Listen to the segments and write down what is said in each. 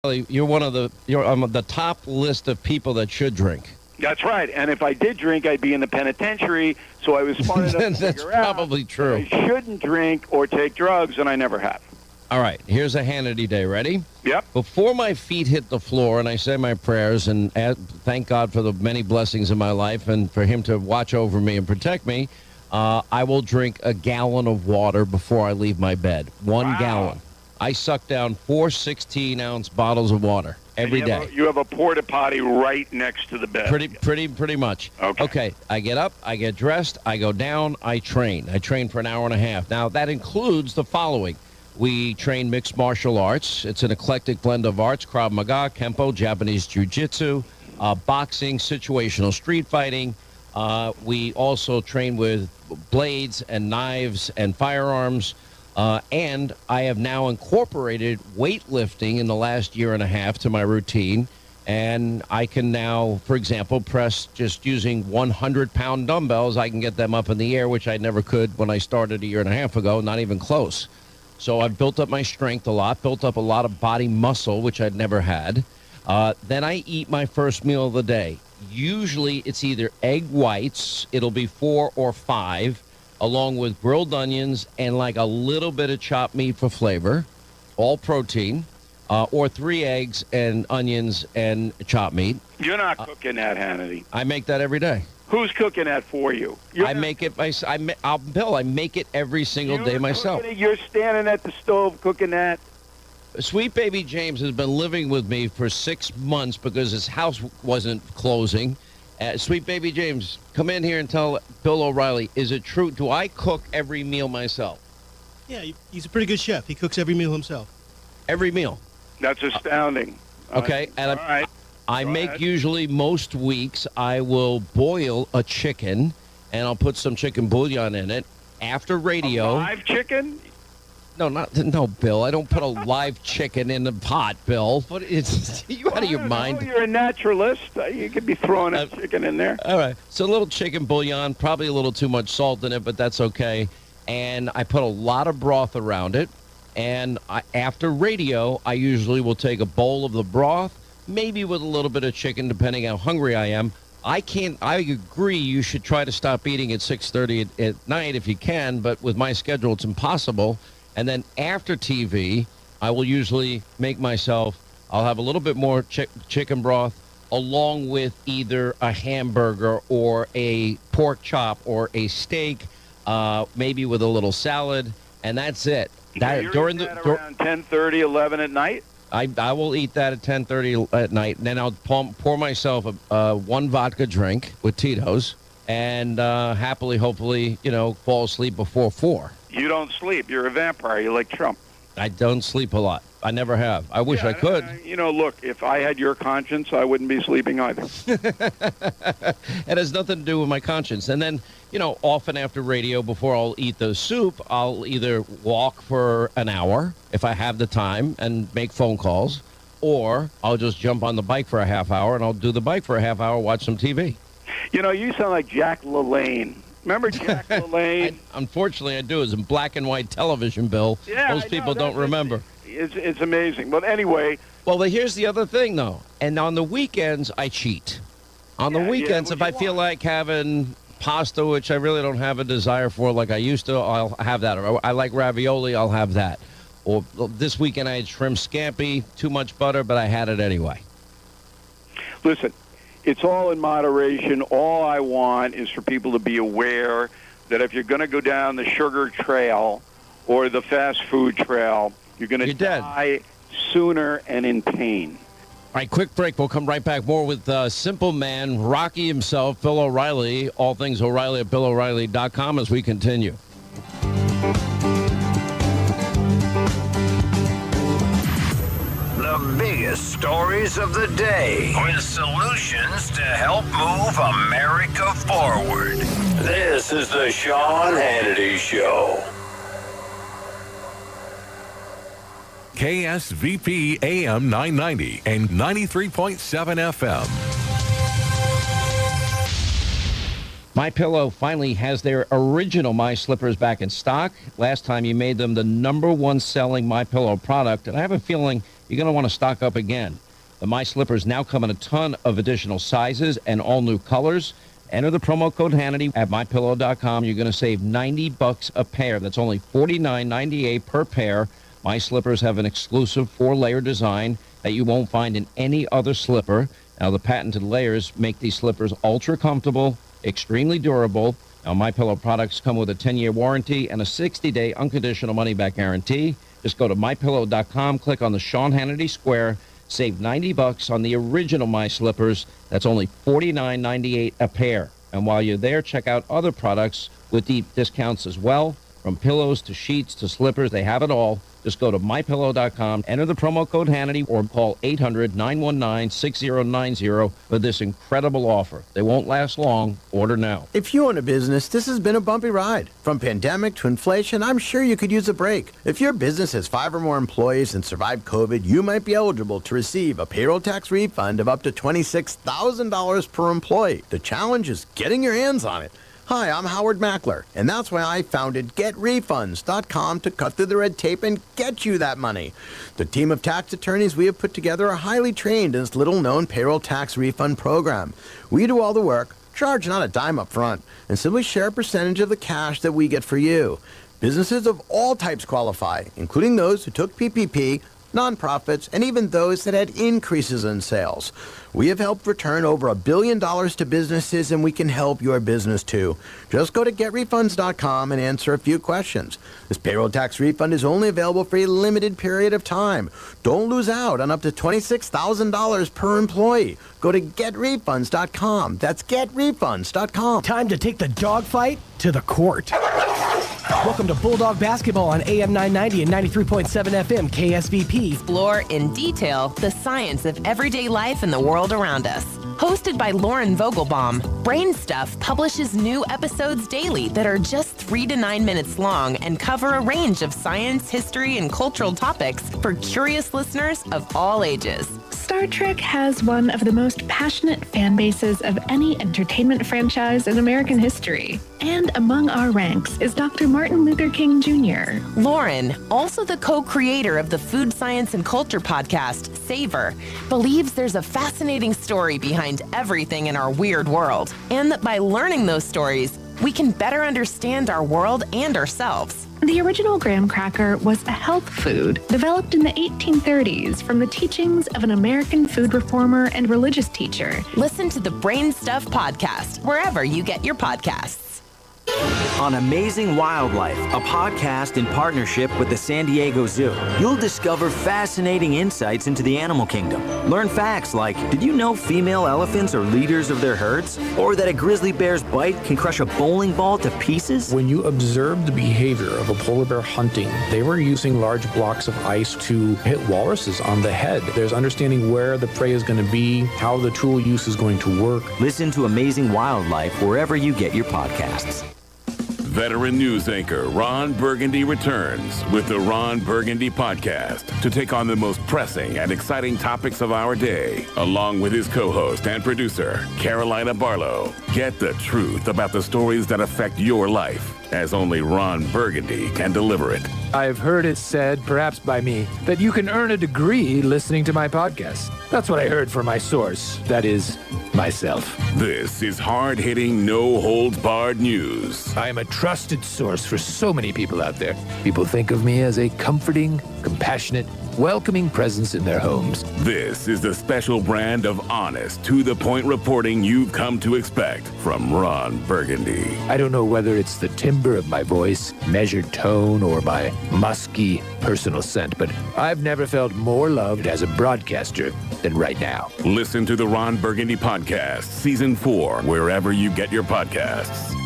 You're you're on the top list of people that should drink. That's right. And if I did drink, I'd be in the penitentiary. So I was smart enough to That's figure out probably true. I shouldn't drink or take drugs, and I never have. All right, here's a Hannity day. Ready? Yep. Before my feet hit the floor and I say my prayers and thank God for the many blessings in my life and for him to watch over me and protect me, I will drink a gallon of water before I leave my bed. One gallon. I suck down 4 16-ounce bottles of water every day. You have a porta potty right next to the bed. Pretty much. Okay. I get up, I get dressed, I go down, I train. I train for an hour and a half. Now, that includes the following. We train mixed martial arts. It's an eclectic blend of arts: Krav Maga, Kempo, Japanese Jiu-Jitsu, boxing, situational street fighting. We also train with blades and knives and firearms. And I have now incorporated weightlifting in the last year and a half to my routine. And I can now, for example, press just using 100-pound dumbbells. I can get them up in the air, which I never could when I started a year and a half ago, not even close. So I've built up my strength a lot, built up a lot of body muscle, which I'd never had. Then I eat my first meal of the day. Usually it's either egg whites, it'll be 4 or 5, along with grilled onions and like a little bit of chopped meat for flavor, all protein, or 3 eggs and onions and chopped meat. You're not cooking that, Hannity. I make that every day. Who's cooking that for you? I make it. Bill, I make it every single day myself. You're standing at the stove cooking that? Sweet baby James has been living with me for 6 months because his house wasn't closing. Sweet baby James, come in here and tell Bill O'Reilly, is it true? Do I cook every meal myself? Yeah, he's a pretty good chef. He cooks every meal himself. Every meal. That's astounding. Okay, and all right. I make usually most weeks I will boil a chicken and I'll put some chicken bouillon in it. After radio. A live chicken? No, Bill. I don't put a live chicken in the pot, Bill. What is you out of your mind? You're a naturalist. You could be throwing a chicken in there. All right. So a little chicken bouillon, probably a little too much salt in it, but that's okay. And I put a lot of broth around it. And after radio, I usually will take a bowl of the broth, maybe with a little bit of chicken, depending how hungry I am. I agree you should try to stop eating at 6:30 at night if you can, but with my schedule, it's impossible. And then after TV, I will usually I'll have a little bit more chicken broth along with either a hamburger or a pork chop or a steak, maybe with a little salad, and that's it. Around 10:30, 11 at night? I will eat that at 10:30 at night, and then I'll pour myself one vodka drink with Tito's, and happily, hopefully, fall asleep before 4. You don't sleep. You're a vampire. You're like Trump. I don't sleep a lot. I never have. I wish I could. Look, if I had your conscience, I wouldn't be sleeping either. It has nothing to do with my conscience. And then, often after radio, before I'll eat the soup, I'll either walk for an hour, if I have the time, and make phone calls, or I'll just jump on the bike for a half hour, and I'll do the bike for a half hour, watch some TV. You sound like Jack LaLanne. Remember Jack LaLanne? Unfortunately, I do. It's in black and white television, Bill. Yeah, most people don't remember. It's amazing. But anyway. Well, here's the other thing, though. And on the weekends, I cheat. On the weekends, if I feel like having pasta, which I really don't have a desire for like I used to, I'll have that. Or I like ravioli, I'll have that. Or this weekend, I had shrimp scampi, too much butter, but I had it anyway. Listen. It's all in moderation. All I want is for people to be aware that if you're going to go down the sugar trail or the fast food trail, you're going to die sooner and in pain. All right, quick break. We'll come right back. More with Simple Man, Rocky himself, Bill O'Reilly. All things O'Reilly at BillO'Reilly.com as we continue. The biggest stories of the day with solutions to help move America forward. This is the Sean Hannity Show. KSVP AM 990 and 93.7 FM. MyPillow finally has their original My Slippers back in stock. Last time you made them the #1 selling MyPillow product, and I have a feeling you're going to want to stock up again. The My Slippers now come in a ton of additional sizes and all new colors. Enter the promo code Hannity at MyPillow.com. You're going to save $90 a pair. That's only $49.98 per pair. My Slippers have an exclusive 4-layer design that you won't find in any other slipper. Now, the patented layers make these slippers ultra comfortable, extremely durable. Now, MyPillow products come with a 10-year warranty and a 60-day unconditional money-back guarantee. Just go to MyPillow.com, click on the Sean Hannity square, save $90 on the original My Slippers. That's only $49.98 a pair. And while you're there, check out other products with deep discounts as well. From pillows to sheets to slippers, they have it all. Just go to MyPillow.com, enter the promo code Hannity, or call 800-919-6090 for this incredible offer. They won't last long. Order now. If you own a business, this has been a bumpy ride. From pandemic to inflation, I'm sure you could use a break. If your business has 5 or more employees and survived COVID, you might be eligible to receive a payroll tax refund of up to $26,000 per employee. The challenge is getting your hands on it. Hi, I'm Howard Mackler, and that's why I founded GetRefunds.com to cut through the red tape and get you that money. The team of tax attorneys we have put together are highly trained in this little-known payroll tax refund program. We do all the work, charge not a dime up front, and simply share a percentage of the cash that we get for you. Businesses of all types qualify, including those who took PPP, nonprofits, and even those that had increases in sales. We have helped return over $1 billion to businesses, and we can help your business too. Just go to GetRefunds.com and answer a few questions. This payroll tax refund is only available for a limited period of time. Don't lose out on up to $26,000 per employee. Go to GetRefunds.com. That's GetRefunds.com. Time to take the dogfight to the court. Welcome to Bulldog Basketball on AM 990 and 93.7 FM KSVP. Explore in detail the science of everyday life in the world around us. Hosted by Lauren Vogelbaum, Brain Stuff publishes new episodes daily that are just 3 to 9 minutes long and cover a range of science, history, and cultural topics for curious listeners of all ages. Star Trek has one of the most passionate fan bases of any entertainment franchise in American history. And among our ranks is Dr. Martin Luther King Jr. Lauren, also the co-creator of the food science and culture podcast, Savor, believes there's a fascinating story behind everything in our weird world, and that by learning those stories, we can better understand our world and ourselves. The original graham cracker was a health food developed in the 1830s from the teachings of an American food reformer and religious teacher. Listen to the Brain Stuff podcast wherever you get your podcasts. On Amazing Wildlife, a podcast in partnership with the San Diego Zoo, you'll discover fascinating insights into the animal kingdom. Learn facts like, did you know female elephants are leaders of their herds? Or that a grizzly bear's bite can crush a bowling ball to pieces? When you observe the behavior of a polar bear hunting, they were using large blocks of ice to hit walruses on the head. There's understanding where the prey is going to be, how the tool use is going to work. Listen to Amazing Wildlife wherever you get your podcasts. Veteran news anchor Ron Burgundy returns with the Ron Burgundy Podcast to take on the most pressing and exciting topics of our day, along with his co-host and producer, Carolina Barlow. Get the truth about the stories that affect your life, as only Ron Burgundy can deliver it. I've heard it said, perhaps by me, that you can earn a degree listening to my podcast. That's what I heard from my source. That is, myself. This is hard-hitting, no-holds-barred news. I am a trusted source for so many people out there. People think of me as a comforting, compassionate, welcoming presence in their homes. This is the special brand of honest, to-the-point reporting you've come to expect from Ron Burgundy. I don't know whether it's the timbre of my voice, measured tone, or my musky personal scent, but I've never felt more loved as a broadcaster than right now. Listen to the Ron Burgundy Podcast, Season 4, wherever you get your podcasts.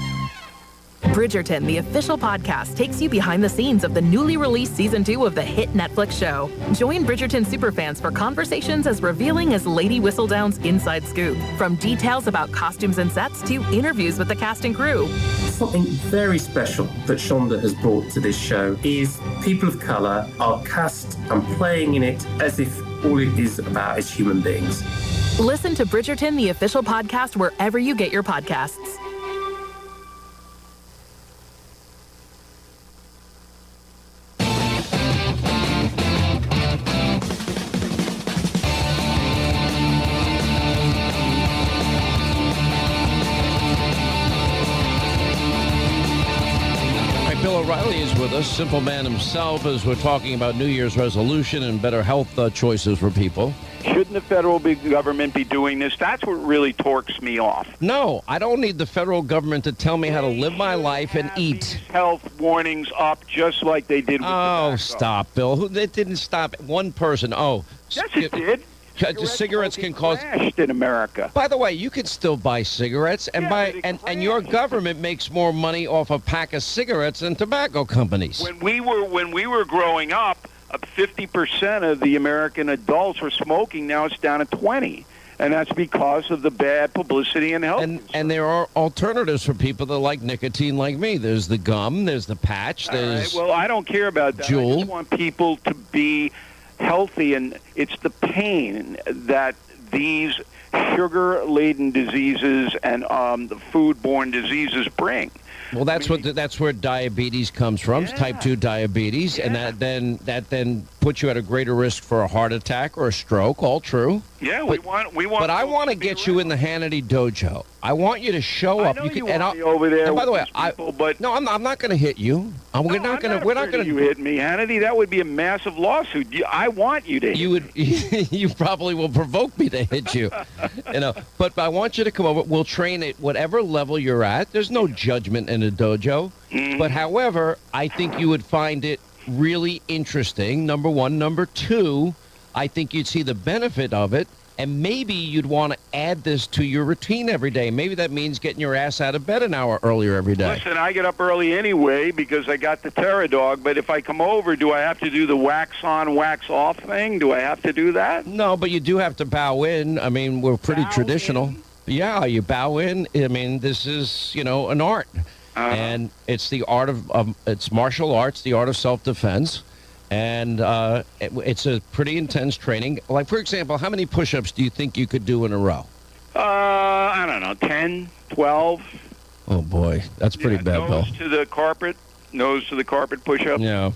Bridgerton, the official podcast, takes you behind the scenes of the newly released Season 2 of the hit Netflix show. Join Bridgerton superfans for conversations as revealing as Lady Whistledown's inside scoop. From details about costumes and sets to interviews with the cast and crew. Something very special that Shonda has brought to this show is people of colour are cast and playing in it as if all it is about is human beings. Listen to Bridgerton, the official podcast, wherever you get your podcasts. O'Reilly is with us, simple man himself, as we're talking about New Year's resolution and better health choices for people. Shouldn't the federal government be doing this? That's what really torques me off. No, I don't need the federal government to tell me how to live my life and eat. Health warnings up just like they did with tobacco. Stop, Bill. It didn't stop one person. Yes, it did. Cigarettes can cause in America. By the way, you can still buy cigarettes, and and your government makes more money off a pack of cigarettes than tobacco companies. When we were growing up, 50% of the American adults were smoking. Now it's down to 20%. And that's because of the bad publicity and health. And there are alternatives for people that like nicotine like me. There's the gum, there's the patch, there's Well, I don't care about that. Juul. I just want people to be healthy, and it's the pain that these sugar-laden diseases and the food-borne diseases bring. Well, that's where diabetes comes from, type 2 diabetes, and that then puts you at a greater risk for a heart attack or a stroke. All true. Yeah, we want. But I want to get you in the Hannity dojo. I want you to show up. I know you want me over there. And by the way, but no, I'm not going to hit you. We're not going to. You hit me, Hannity. That would be a massive lawsuit. I want you to. You probably will provoke me to hit you. But I want you to come over. We'll train at whatever level you're at. There's no judgment in a dojo. But however, I think you would find it really interesting, number one. Number two, I think you'd see the benefit of it, and maybe you'd want to add this to your routine every day. Maybe that means getting your ass out of bed an hour earlier every day. Listen, I get up early anyway because I got the Terra Dog, but if I come over, do I have to do the wax on, wax off thing? Do I have to do that? No, but you do have to bow in. I mean, we're pretty traditional. Yeah, you bow in. I mean, this is, an art. And it's the art of it's martial arts, the art of self-defense, and it's a pretty intense training. Like, for example, how many push-ups do you think you could do in a row? I don't know, 10, 12. Oh boy, that's pretty bad, Bill. Nose to the carpet push-ups. Yeah.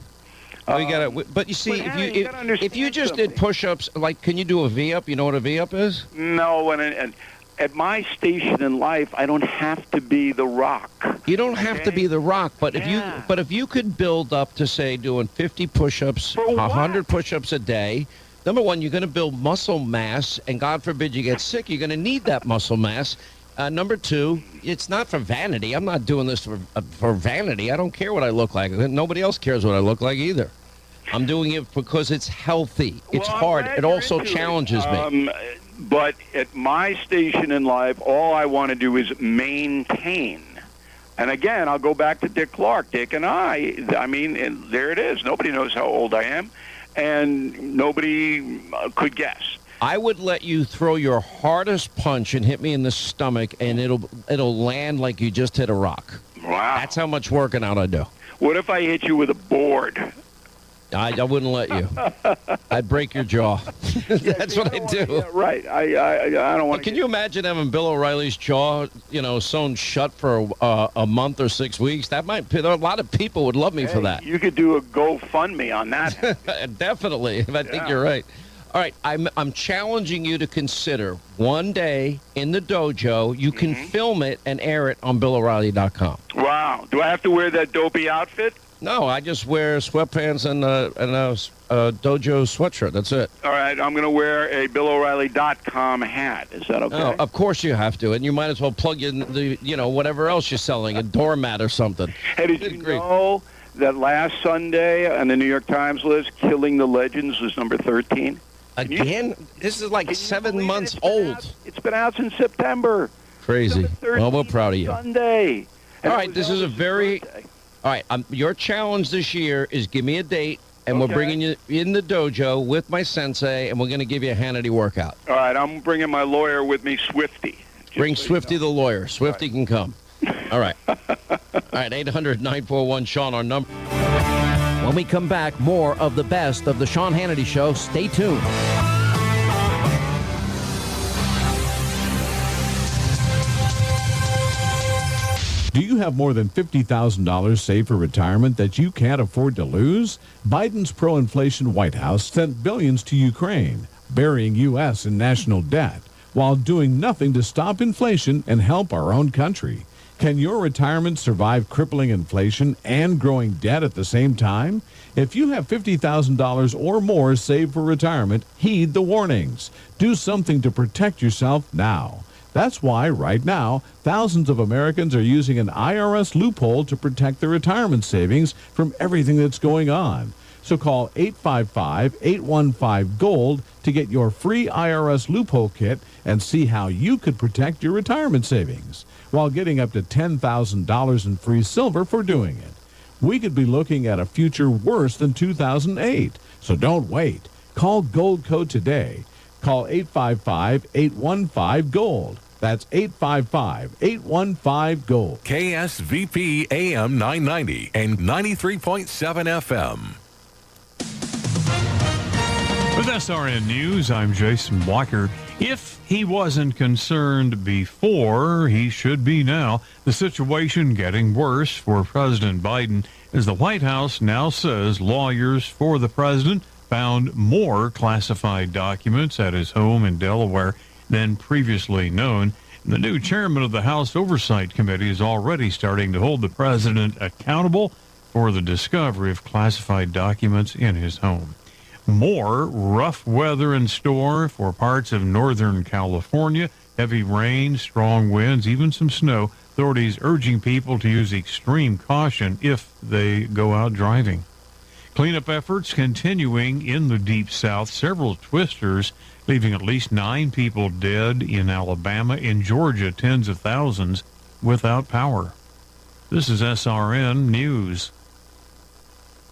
We got to, but you see, if you just did push-ups, like, can you do a V-up? You know what a V-up is? No, and at my station in life, I don't have to be the Rock. You don't have to be the Rock, but if you could build up to, say, doing 50 push-ups, 100 push-ups a day, number one, you're going to build muscle mass, and God forbid you get sick, you're going to need that muscle mass. Number two, it's not for vanity. I'm not doing this for vanity. I don't care what I look like. Nobody else cares what I look like either. I'm doing it because it's healthy. It's hard. It also challenges me. But at my station in life, all I want to do is maintain. And again, I'll go back to Dick Clark. Dick and I mean, and there it is. Nobody knows how old I am, and nobody could guess. I would let you throw your hardest punch and hit me in the stomach, and it'll land like you just hit a rock. Wow. That's how much working out I do. What if I hit you with a board? I wouldn't let you. I'd break your jaw. That's what I do. Yeah, right. I don't want. Can you imagine having Bill O'Reilly's jaw, sewn shut for a month or 6 weeks? That might. A lot of people would love me for that. You could do a GoFundMe on that. Definitely. I think you're right. All right, I'm challenging you to consider one day in the dojo. You can film it and air it on BillO'Reilly.com. Wow. Do I have to wear that dopey outfit? No, I just wear sweatpants and a dojo sweatshirt. That's it. All right, I'm going to wear a BillO'Reilly.com hat. Is that okay? Oh, of course you have to, and you might as well plug in the, whatever else you're selling, a doormat or something. Hey, did you know that last Sunday on the New York Times list, Killing the Legends was number 13? Again? This is like 7 months old. It's been out since September. Crazy. Well, we're proud of you. Sunday. All right, this is a very... All right, your challenge this year is give me a date, and we're bringing you in the dojo with my sensei, and we're going to give you a Hannity workout. All right, I'm bringing my lawyer with me, Swifty. Bring Swifty the lawyer. Swifty can come. All right. All right, 800-941-SEAN, our number. When we come back, more of the best of the Sean Hannity Show. Stay tuned. Do you have more than $50,000 saved for retirement that you can't afford to lose? Biden's pro-inflation White House sent billions to Ukraine, burying U.S. in national debt, while doing nothing to stop inflation and help our own country. Can your retirement survive crippling inflation and growing debt at the same time? If you have $50,000 or more saved for retirement, heed the warnings. Do something to protect yourself now. That's why, right now, thousands of Americans are using an IRS loophole to protect their retirement savings from everything that's going on. So call 855-815-GOLD to get your free IRS loophole kit and see how you could protect your retirement savings while getting up to $10,000 in free silver for doing it. We could be looking at a future worse than 2008. So don't wait. Call Gold Code today. Call 855-815-GOLD. That's 855-815-GOLD. KSVP AM 990 and 93.7 FM. With SRN News, I'm Jason Blocker. If he wasn't concerned before, he should be now. The situation getting worse for President Biden as the White House now says lawyers for the president found more classified documents at his home in Delaware than previously known. The new chairman of the House Oversight Committee is already starting to hold the president accountable for the discovery of classified documents in his home. More rough weather in store for parts of Northern California. Heavy rain, strong winds, even some snow. Authorities urging people to use extreme caution if they go out driving. Cleanup efforts continuing in the Deep South. Several twisters leaving at least 9 people dead in Alabama. In Georgia, tens of thousands without power. This is SRN News.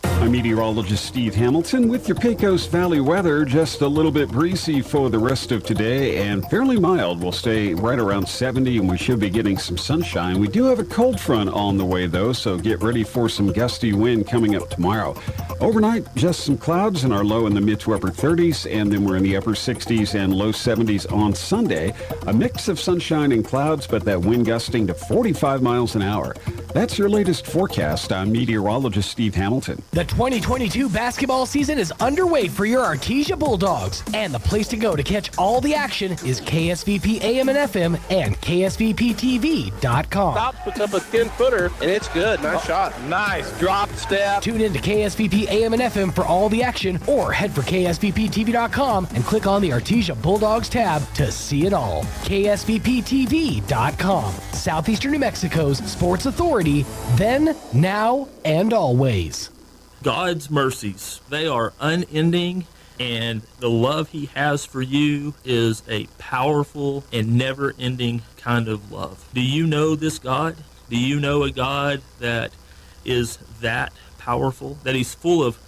I'm meteorologist Steve Hamilton with your Pecos Valley weather. Just a little bit breezy for the rest of today and fairly mild. We'll stay right around 70 and we should be getting some sunshine. We do have a cold front on the way though, so get ready for some gusty wind coming up tomorrow. Overnight, just some clouds and our low in the mid to upper 30s, and then we're in the upper 60s and low 70s on Sunday. A mix of sunshine and clouds, but that wind gusting to 45 miles an hour. That's your latest forecast. I'm meteorologist Steve Hamilton. The 2022 basketball season is underway for your Artesia Bulldogs, and the place to go to catch all the action is KSVP AM and FM and KSVPTV.com. Stop, puts up a 10-footer, and it's good. Nice shot. Nice. Drop step. Tune in to KSVP AM and FM for all the action, or head for KSVPTV.com and click on the Artesia Bulldogs tab to see it all. KSVPTV.com, Southeastern New Mexico's sports authority, then, now, and always. God's mercies, they are unending, and the love he has for you is a powerful and never-ending kind of love. Do you know this God? Do you know a God that is that powerful, that he's full of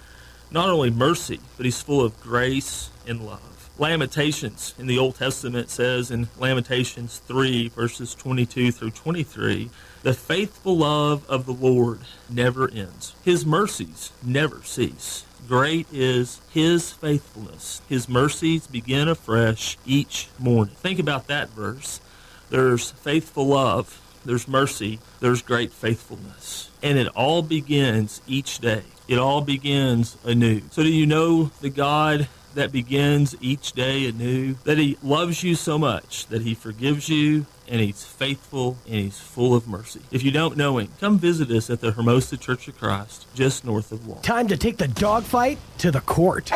not only mercy, but he's full of grace and love? Lamentations in the Old Testament says in Lamentations 3, verses 22 through 23, the faithful love of the Lord never ends. His mercies never cease. Great is his faithfulness. His mercies begin afresh each morning. Think about that verse. There's faithful love, there's mercy, there's great faithfulness. And it all begins each day. It all begins anew. So do you know the God that begins each day anew? That he loves you so much that he forgives you, and he's faithful, and he's full of mercy. If you don't know him, come visit us at the Hermosa Church of Christ, just north of Walton. Time to take the dogfight to the court.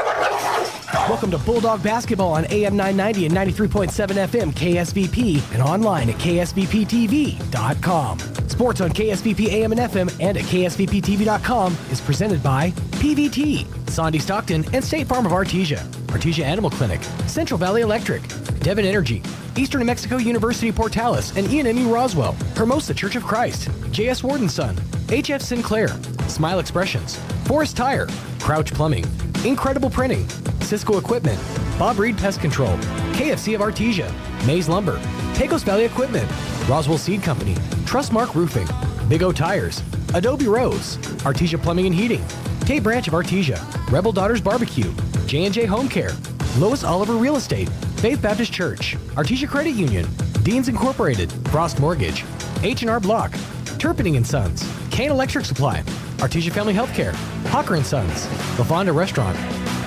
Welcome to Bulldog Basketball on AM 990 and 93.7 FM KSVP and online at KSVPTV.com. Sports on KSVP AM and FM and at KSVPTV.com is presented by PVT, Sondy Stockton, and State Farm of Artesia, Artesia Animal Clinic, Central Valley Electric, Devon Energy, Eastern New Mexico University Portales and E&MU Roswell, Hermosa Church of Christ, J.S. Ward & Son, H.F. Sinclair, Smile Expressions, Forest Tire, Crouch Plumbing, Incredible Printing, Cisco Equipment, Bob Reed Pest Control, KFC of Artesia, Maze Lumber, Pecos Valley Equipment, Roswell Seed Company, Trustmark Roofing, Big O Tires, Adobe Rose, Artesia Plumbing and Heating, Tate Branch of Artesia, Rebel Daughters Barbecue, J&J Home Care, Lois Oliver Real Estate, Faith Baptist Church, Artesia Credit Union, Deans Incorporated, Frost Mortgage, H&R Block, Turpinning & Sons, Kane Electric Supply, Artesia Family Healthcare, Hawker & Sons, La Fonda Restaurant,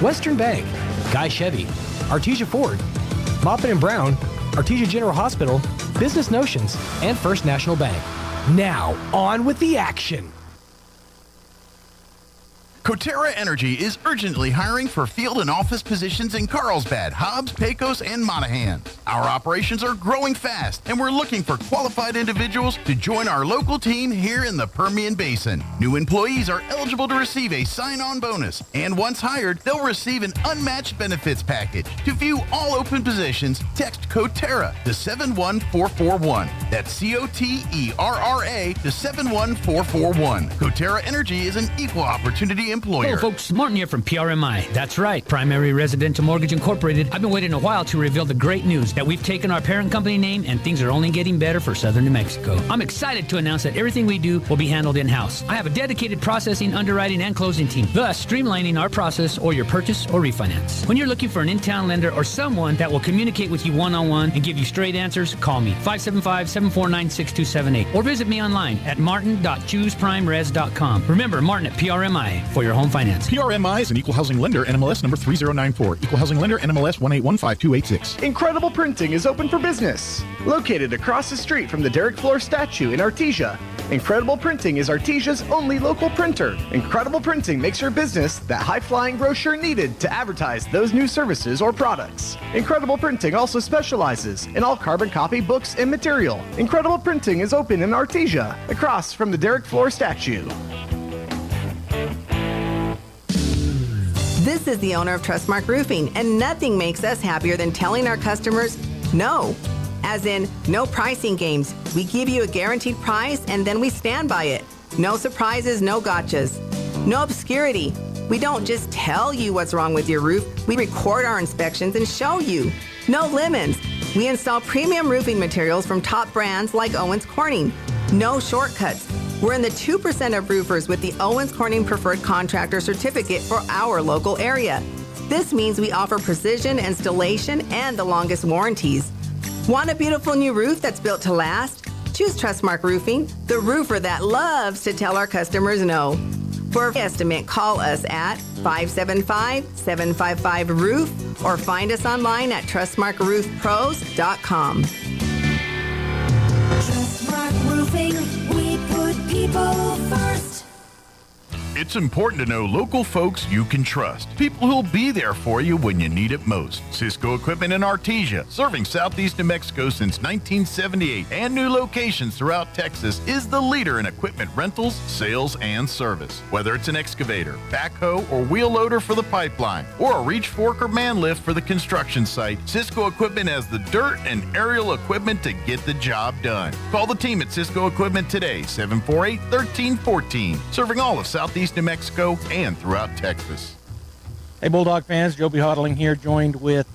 Western Bank, Guy Chevy, Artesia Ford, Moppin & Brown, Artesia General Hospital, Business Notions, and First National Bank. Now, on with the action. Coterra Energy is urgently hiring for field and office positions in Carlsbad, Hobbs, Pecos, and Monaghan. Our operations are growing fast, and we're looking for qualified individuals to join our local team here in the Permian Basin. New employees are eligible to receive a sign-on bonus, and once hired, they'll receive an unmatched benefits package. To view all open positions, text Coterra to 71441. That's COTERRA to 71441. Coterra Energy is an equal opportunity employer. Hello, folks. Martin here from PRMI. That's right, Primary Residential Mortgage Incorporated. I've been waiting a while to reveal the great news that we've taken our parent company name and things are only getting better for Southern New Mexico. I'm excited to announce that everything we do will be handled in-house. I have a dedicated processing, underwriting, and closing team, thus streamlining our process or your purchase or refinance. When you're looking for an in-town lender or someone that will communicate with you one-on-one and give you straight answers, call me, 575-749-6278, or visit me online at martin.chooseprimeres.com. Remember, Martin at PRMI for your home finance. PRMI is an equal housing lender, NMLS number 3094. Equal housing lender, NMLS 1815286. Incredible Printing is open for business. Located across the street from the Derek Floor statue in Artesia, Incredible Printing is Artesia's only local printer. Incredible Printing makes your business that high-flying brochure needed to advertise those new services or products. Incredible Printing also specializes in all carbon copy books and material. Incredible Printing is open in Artesia, across from the Derek Floor statue. This is the owner of Trustmark Roofing, and nothing makes us happier than telling our customers no. As in, no pricing games. We give you a guaranteed price, and then we stand by it. No surprises, no gotchas. No obscurity. We don't just tell you what's wrong with your roof. We record our inspections and show you. No lemons. We install premium roofing materials from top brands like Owens Corning. No shortcuts. We're in the 2% of roofers with the Owens Corning Preferred Contractor Certificate for our local area. This means we offer precision installation and the longest warranties. Want a beautiful new roof that's built to last? Choose Trustmark Roofing, the roofer that loves to tell our customers no. For an estimate, call us at 575-755-ROOF or find us online at trustmarkroofpros.com. Trustmark Roofing, we put people first. It's important to know local folks you can trust. People who'll be there for you when you need it most. Cisco Equipment in Artesia, serving Southeast New Mexico since 1978 and new locations throughout Texas, is the leader in equipment rentals, sales, and service. Whether it's an excavator, backhoe, or wheel loader for the pipeline, or a reach fork or man lift for the construction site, Cisco Equipment has the dirt and aerial equipment to get the job done. Call the team at Cisco Equipment today, 748-1314, serving all of Southeast New Mexico and throughout Texas. Hey, Bulldog fans, Joby Hodling here, joined with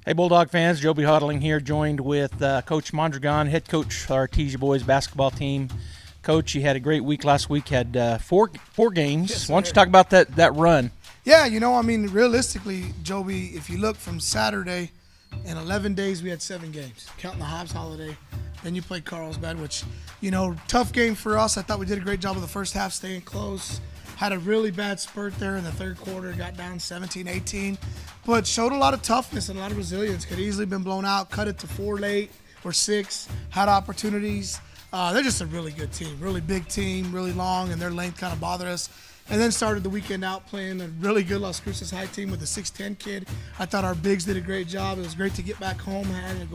Hey, Bulldog fans, Joby Hodling here, joined with Coach Mondragon, head coach of our Artesia boys basketball team. Coach, you had a great week last week, had four games. Yes, why don't you talk about that run? Yeah, realistically, Joby, if you look from Saturday, in 11 days we had 7 games, counting the Hobbs holiday. Then you played Carlsbad, which, tough game for us. I thought we did a great job of the first half, staying close. Had a really bad spurt there in the third quarter, got down 17-18, but showed a lot of toughness and a lot of resilience. Could easily been blown out, cut it to 4 late or 6, had opportunities. They're just a really good team, really big team, really long, and their length kind of bothered us. And then started the weekend out playing a really good Las Cruces High team with a 6'10" kid. I thought our bigs did a great job. It was great to get back home. Haven't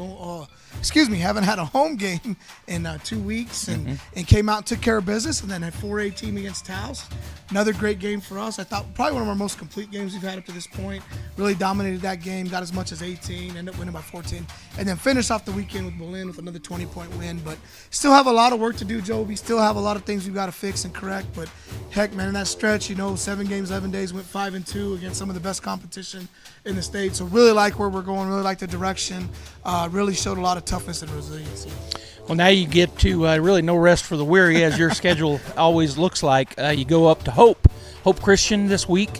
had a home game in 2 weeks, and came out and took care of business, and then had 4A team against Taos. Another great game for us. I thought probably one of our most complete games we've had up to this point. Really dominated that game, got as much as 18, ended up winning by 14, and then finished off the weekend with Berlin with another 20-point win. But still have a lot of work to do, Joby. Still have a lot of things we've got to fix and correct. But heck, man, in that stretch stretch, 7 games, 11 days, went 5-2 against some of the best competition in the state. So really like where we're going, really like the direction. Really showed a lot of toughness and resiliency. Well, now you get to really no rest for the weary, as your schedule always looks like. You go up to Hope Christian this week.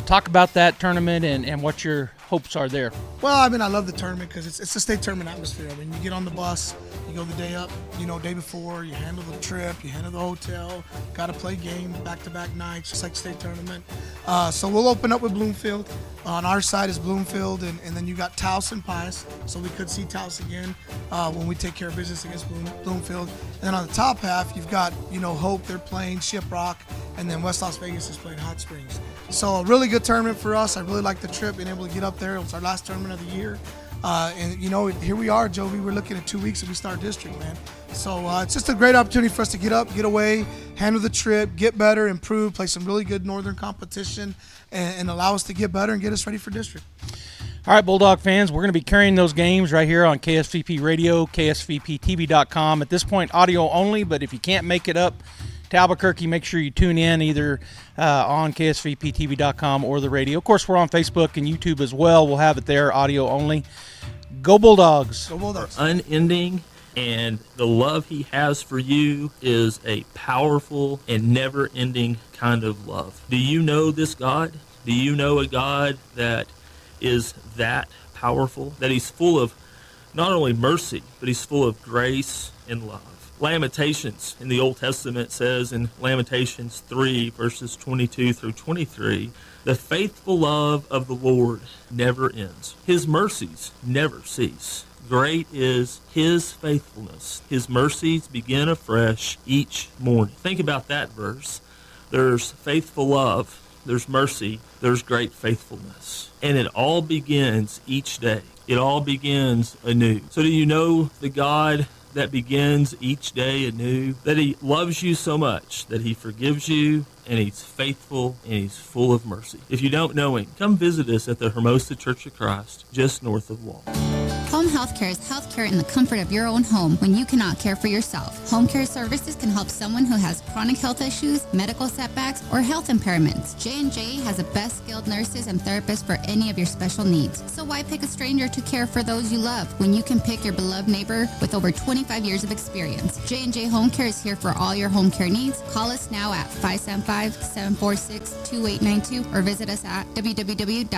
Talk about that tournament and what your hopes are there. Well, I love the tournament because it's a state tournament atmosphere. You get on the bus, you go the day up, day before, you handle the trip, you handle the hotel, got to play games back-to-back nights, just like state tournament. So we'll open up with Bloomfield. On our side is Bloomfield, and then you got Taos and Pius, so we could see Taos again when we take care of business against Bloomfield. And then on the top half, you've got, Hope, they're playing Shiprock, and then West Las Vegas is playing Hot Springs. So a really good tournament for us. I really like the trip, being able to get up there. It was our last tournament of the year. And here we are, Jovi. We're looking at 2 weeks and we start district, man. So it's just a great opportunity for us to get up, get away, handle the trip, get better, improve, play some really good northern competition, and allow us to get better and get us ready for district. All right, Bulldog fans, we're going to be carrying those games right here on KSVP Radio, KSVPTV.com. At this point, audio only, but if you can't make it up to Albuquerque, make sure you tune in either on KSVPTV.com or the radio. Of course, we're on Facebook and YouTube as well. We'll have it there, audio only. Go Bulldogs. Go Bulldogs. Unending, and the love he has for you is a powerful and never-ending kind of love. Do you know this God? Do you know a God that is that powerful, that he's full of not only mercy, but he's full of grace and love? Lamentations in the Old Testament says in Lamentations 3, verses 22 through 23, the faithful love of the Lord never ends. His mercies never cease. Great is his faithfulness. His mercies begin afresh each morning. Think about that verse. There's faithful love, there's mercy, there's great faithfulness. And it all begins each day. It all begins anew. So do you know the God that begins each day anew? That he loves you so much that he forgives you, and he's faithful, and he's full of mercy. If you don't know him, come visit us at the Hermosa Church of Christ, just north of Wall. Home healthcare is healthcare in the comfort of your own home when you cannot care for yourself. Home care services can help someone who has chronic health issues, medical setbacks, or health impairments. J&J has the best skilled nurses and therapists for any of your special needs. So why pick a stranger to care for those you love when you can pick your beloved neighbor with over 25 years of experience? J&J Home Care is here for all your home care needs. Call us now at 575-746-2892 or visit us at www.jjhc.org.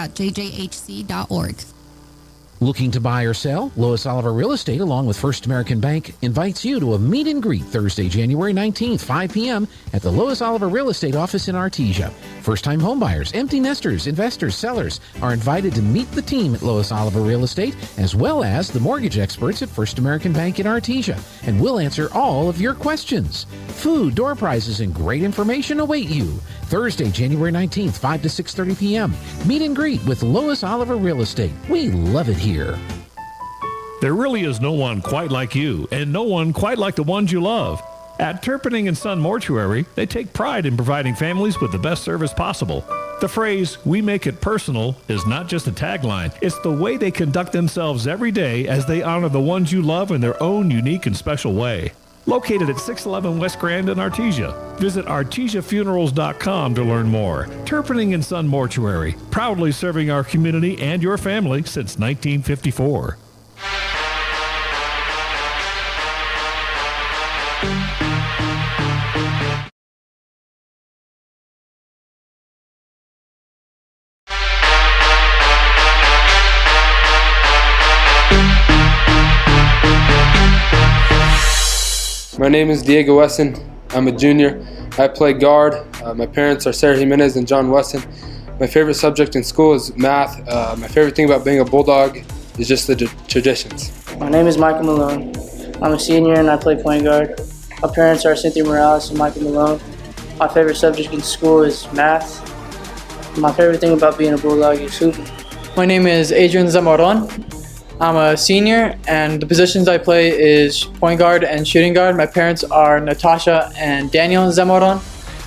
Looking to buy or sell? Lois Oliver Real Estate, along with First American Bank, invites you to a meet and greet Thursday, January 19th, 5 p.m. at the Lois Oliver Real Estate office in Artesia. First-time homebuyers, empty nesters, investors, sellers are invited to meet the team at Lois Oliver Real Estate, as well as the mortgage experts at First American Bank in Artesia, and we'll answer all of your questions. Food, door prizes, and great information await you. Thursday, January 19th, 5 to 6:30 p.m. Meet and greet with Lois Oliver Real Estate. We love it here. There really is no one quite like you, and no one quite like the ones you love. At Turpinning & Son Mortuary, they take pride in providing families with the best service possible. The phrase, "we make it personal," is not just a tagline. It's the way they conduct themselves every day as they honor the ones you love in their own unique and special way. Located at 611 West Grand in Artesia. Visit artesiafunerals.com to learn more. Turpinning & Son Mortuary, proudly serving our community and your family since 1954. My name is Diego Wesson. I'm a junior. I play guard. My parents are Sarah Jimenez and John Wesson. My favorite subject in school is math. My favorite thing about being a Bulldog is just the traditions. My name is Michael Malone. I'm a senior and I play point guard. My parents are Cynthia Morales and Michael Malone. My favorite subject in school is math. My favorite thing about being a Bulldog is hooping. My name is Adrian Zamoron. I'm a senior, and the positions I play is point guard and shooting guard. My parents are Natasha and Daniel Zamoron.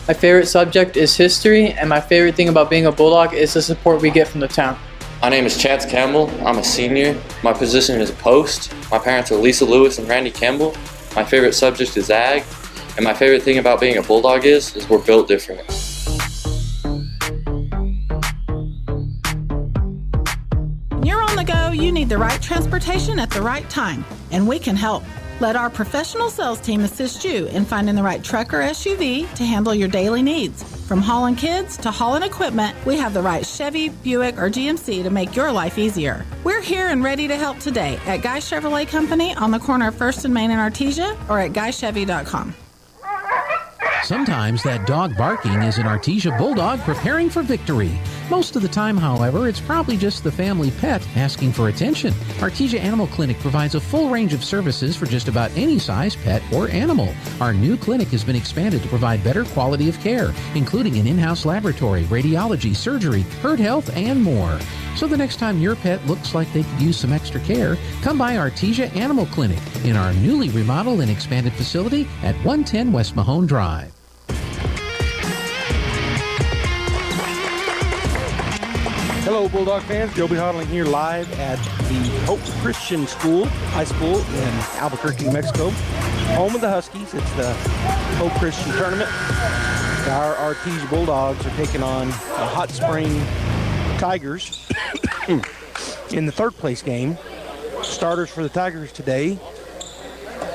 My favorite subject is history, and my favorite thing about being a Bulldog is the support we get from the town. My name is Chance Campbell. I'm a senior. My position is post. My parents are Lisa Lewis and Randy Campbell. My favorite subject is ag. And my favorite thing about being a Bulldog is we're built different. need the right transportation at the right time, and we can help. Let our professional sales team assist you in finding the right truck or SUV to handle your daily needs. From hauling kids to hauling equipment, we have the right Chevy, Buick, or GMC to make your life easier. We're here and ready to help today at Guy Chevrolet Company on the corner of 1st and Main in Artesia or at guychevy.com. Sometimes that dog barking is an Artesia Bulldog preparing for victory. Most of the time, however, it's probably just the family pet asking for attention. Artesia Animal Clinic provides a full range of services for just about any size pet or animal. Our new clinic has been expanded to provide better quality of care, including an in-house laboratory, radiology, surgery, herd health, and more. So the next time your pet looks like they could use some extra care, come by Artesia Animal Clinic in our newly remodeled and expanded facility at 110 West Mahone Drive. Hello, Bulldog fans. Joby Hodling here live at the Hope Christian High School in Albuquerque, New Mexico. Home of the Huskies. It's the Hope Christian Tournament. Our Artesia Bulldogs are taking on the Hot Spring Tigers in the third place game. Starters for the Tigers today: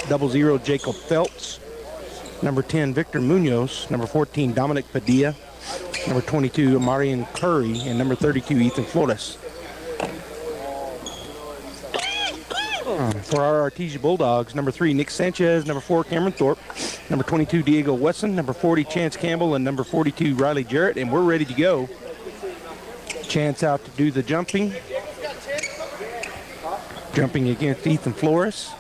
00 Jacob Phelps, number 10 Victor Munoz, number 14 Dominic Padilla, number 22 Marian Curry, and number 32 Ethan Flores. For our Artesia Bulldogs, number 3 Nick Sanchez, number 4 Cameron Thorpe, number 22 Diego Wesson, number 40 Chance Campbell, and number 42 Riley Jarrett, and we're ready to go. Chance out to do the jumping against Ethan Flores.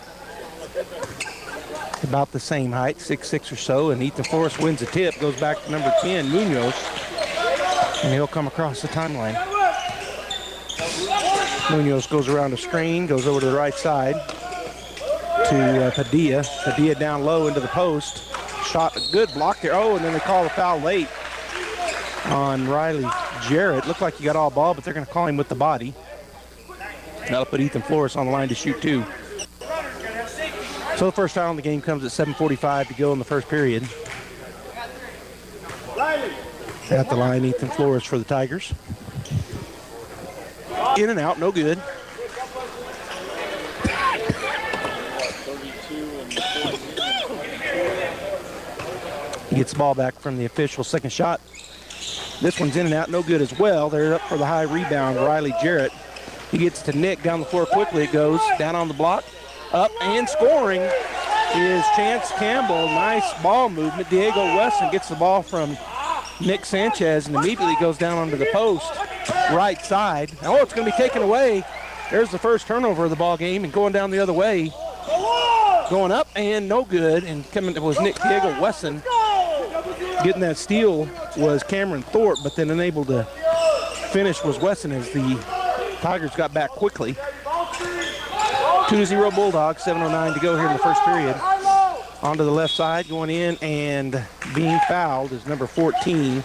About the same height, 6'6" or so, and Ethan Flores wins the tip, goes back to number 10 Munoz, and he'll come across the timeline. Munoz goes around the screen, goes over to the right side to Padilla. Padilla down low into the post. Shot a good block there. Oh, and then they call the foul late on Riley Jarrett. Looked like he got all ball, but they're going to call him with the body. That'll put Ethan Flores on the line to shoot 2. So the first foul in the game comes at 7:45 to go in the first period. At the line, Ethan Flores for the Tigers. In and out, no good. He gets the ball back from the official. Second shot. This one's in and out, no good as well. They're up for the high rebound, Riley Jarrett. He gets to Nick down the floor quickly. It goes down on the block. Up and scoring is Chance Campbell. Nice ball movement. Diego Wesson gets the ball from Nick Sanchez and immediately goes down onto the post, right side. Oh, it's going to be taken away. There's the first turnover of the ball game, and going down the other way. Going up and no good, and coming was Nick Diego Wesson. Getting that steal was Cameron Thorpe, but then unable to finish was Wesson as the Tigers got back quickly. 2-0 Bulldogs, 7:09 to go here in the first period. Onto the left side, going in and being fouled is number 14,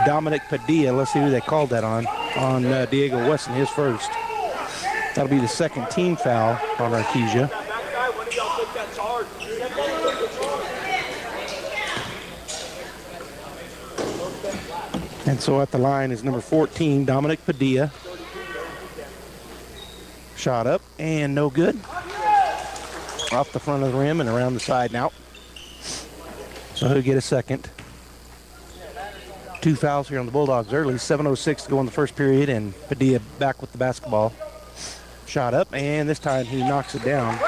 Dominic Padilla. Let's see who they called that on Diego Wesson, his first. That'll be the second team foul on Artesia. And so at the line is number 14, Dominic Padilla. Shot up and no good. Off the front of the rim and around the side and out. So he'll get a second. 2 fouls here on the Bulldogs early. 7:06 to go in the first period, and Padilla back with the basketball. Shot up, and this time he knocks it down.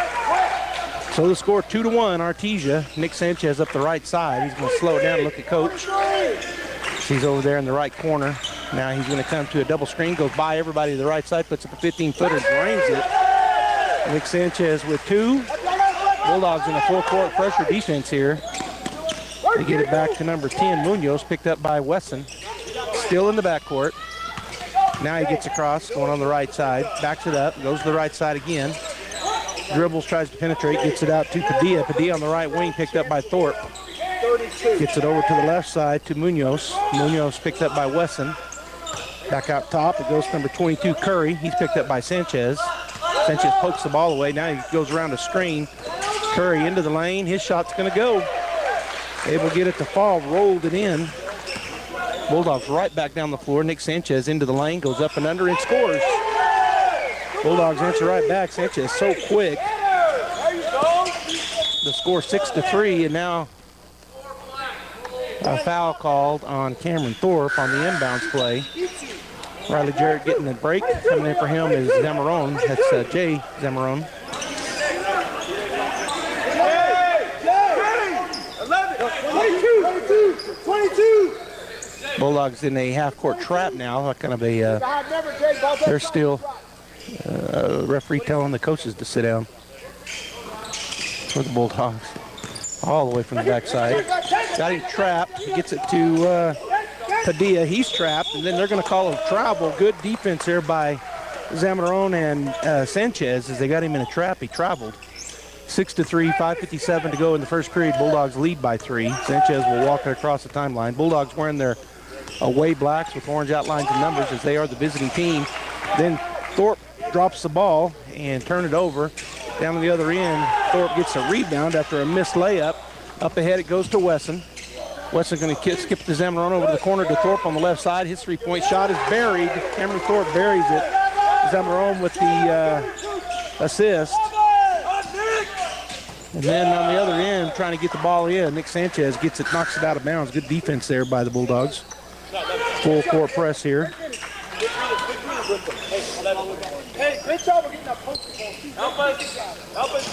So the score 2-1, Artesia. Nick Sanchez up the right side. He's going to slow it down and look at coach. He's over there in the right corner. Now he's going to come to a double screen, goes by everybody to the right side, puts up a 15-footer, drains it. Nick Sanchez with 2. Bulldogs in a full-court pressure defense here. They get it back to number 10, Munoz, picked up by Wesson. Still in the backcourt. Now he gets across, going on the right side, backs it up, goes to the right side again. Dribbles, tries to penetrate, gets it out to Padilla. Padilla on the right wing, picked up by Thorpe. Gets it over to the left side to Munoz. Munoz picked up by Wesson. Back out top, it goes to number 22, Curry. He's picked up by Sanchez. Sanchez pokes the ball away. Now he goes around the screen. Curry into the lane. His shot's going to go. Able to get it to fall, rolled it in. Bulldogs right back down the floor. Nick Sanchez into the lane, goes up and under and scores. Bulldogs answer right back. Sanchez so quick. The score 6-3, and now a foul called on Cameron Thorpe on the inbounds play. Riley Jarrett getting the break. Coming in for him is Zamarone. That's Jay Zamarone. Bulldogs in a half-court trap now. Kind of a. They're still. Referee telling the coaches to sit down for the Bulldogs. All the way from the backside. Got him trapped. He gets it to Padilla. He's trapped, and then they're going to call a travel. Good defense there by Zamarone and Sanchez as they got him in a trap. He traveled. 6-3, 5:57 to go in the first period. Bulldogs lead by 3. Sanchez will walk it across the timeline. Bulldogs wearing their away blacks with orange outlines and numbers as they are the visiting team. Then Thorpe drops the ball and turn it over. Down to the other end, Thorpe gets a rebound after a missed layup. Up ahead it goes to Wesson. Wesson going to skip the Zamarone over to the corner to Thorpe on the left side. His three-point shot is buried. Cameron Thorpe buries it. Zamarone with the assist. And then on the other end, trying to get the ball in, Nick Sanchez gets it, knocks it out of bounds. Good defense there by the Bulldogs. Full court press here.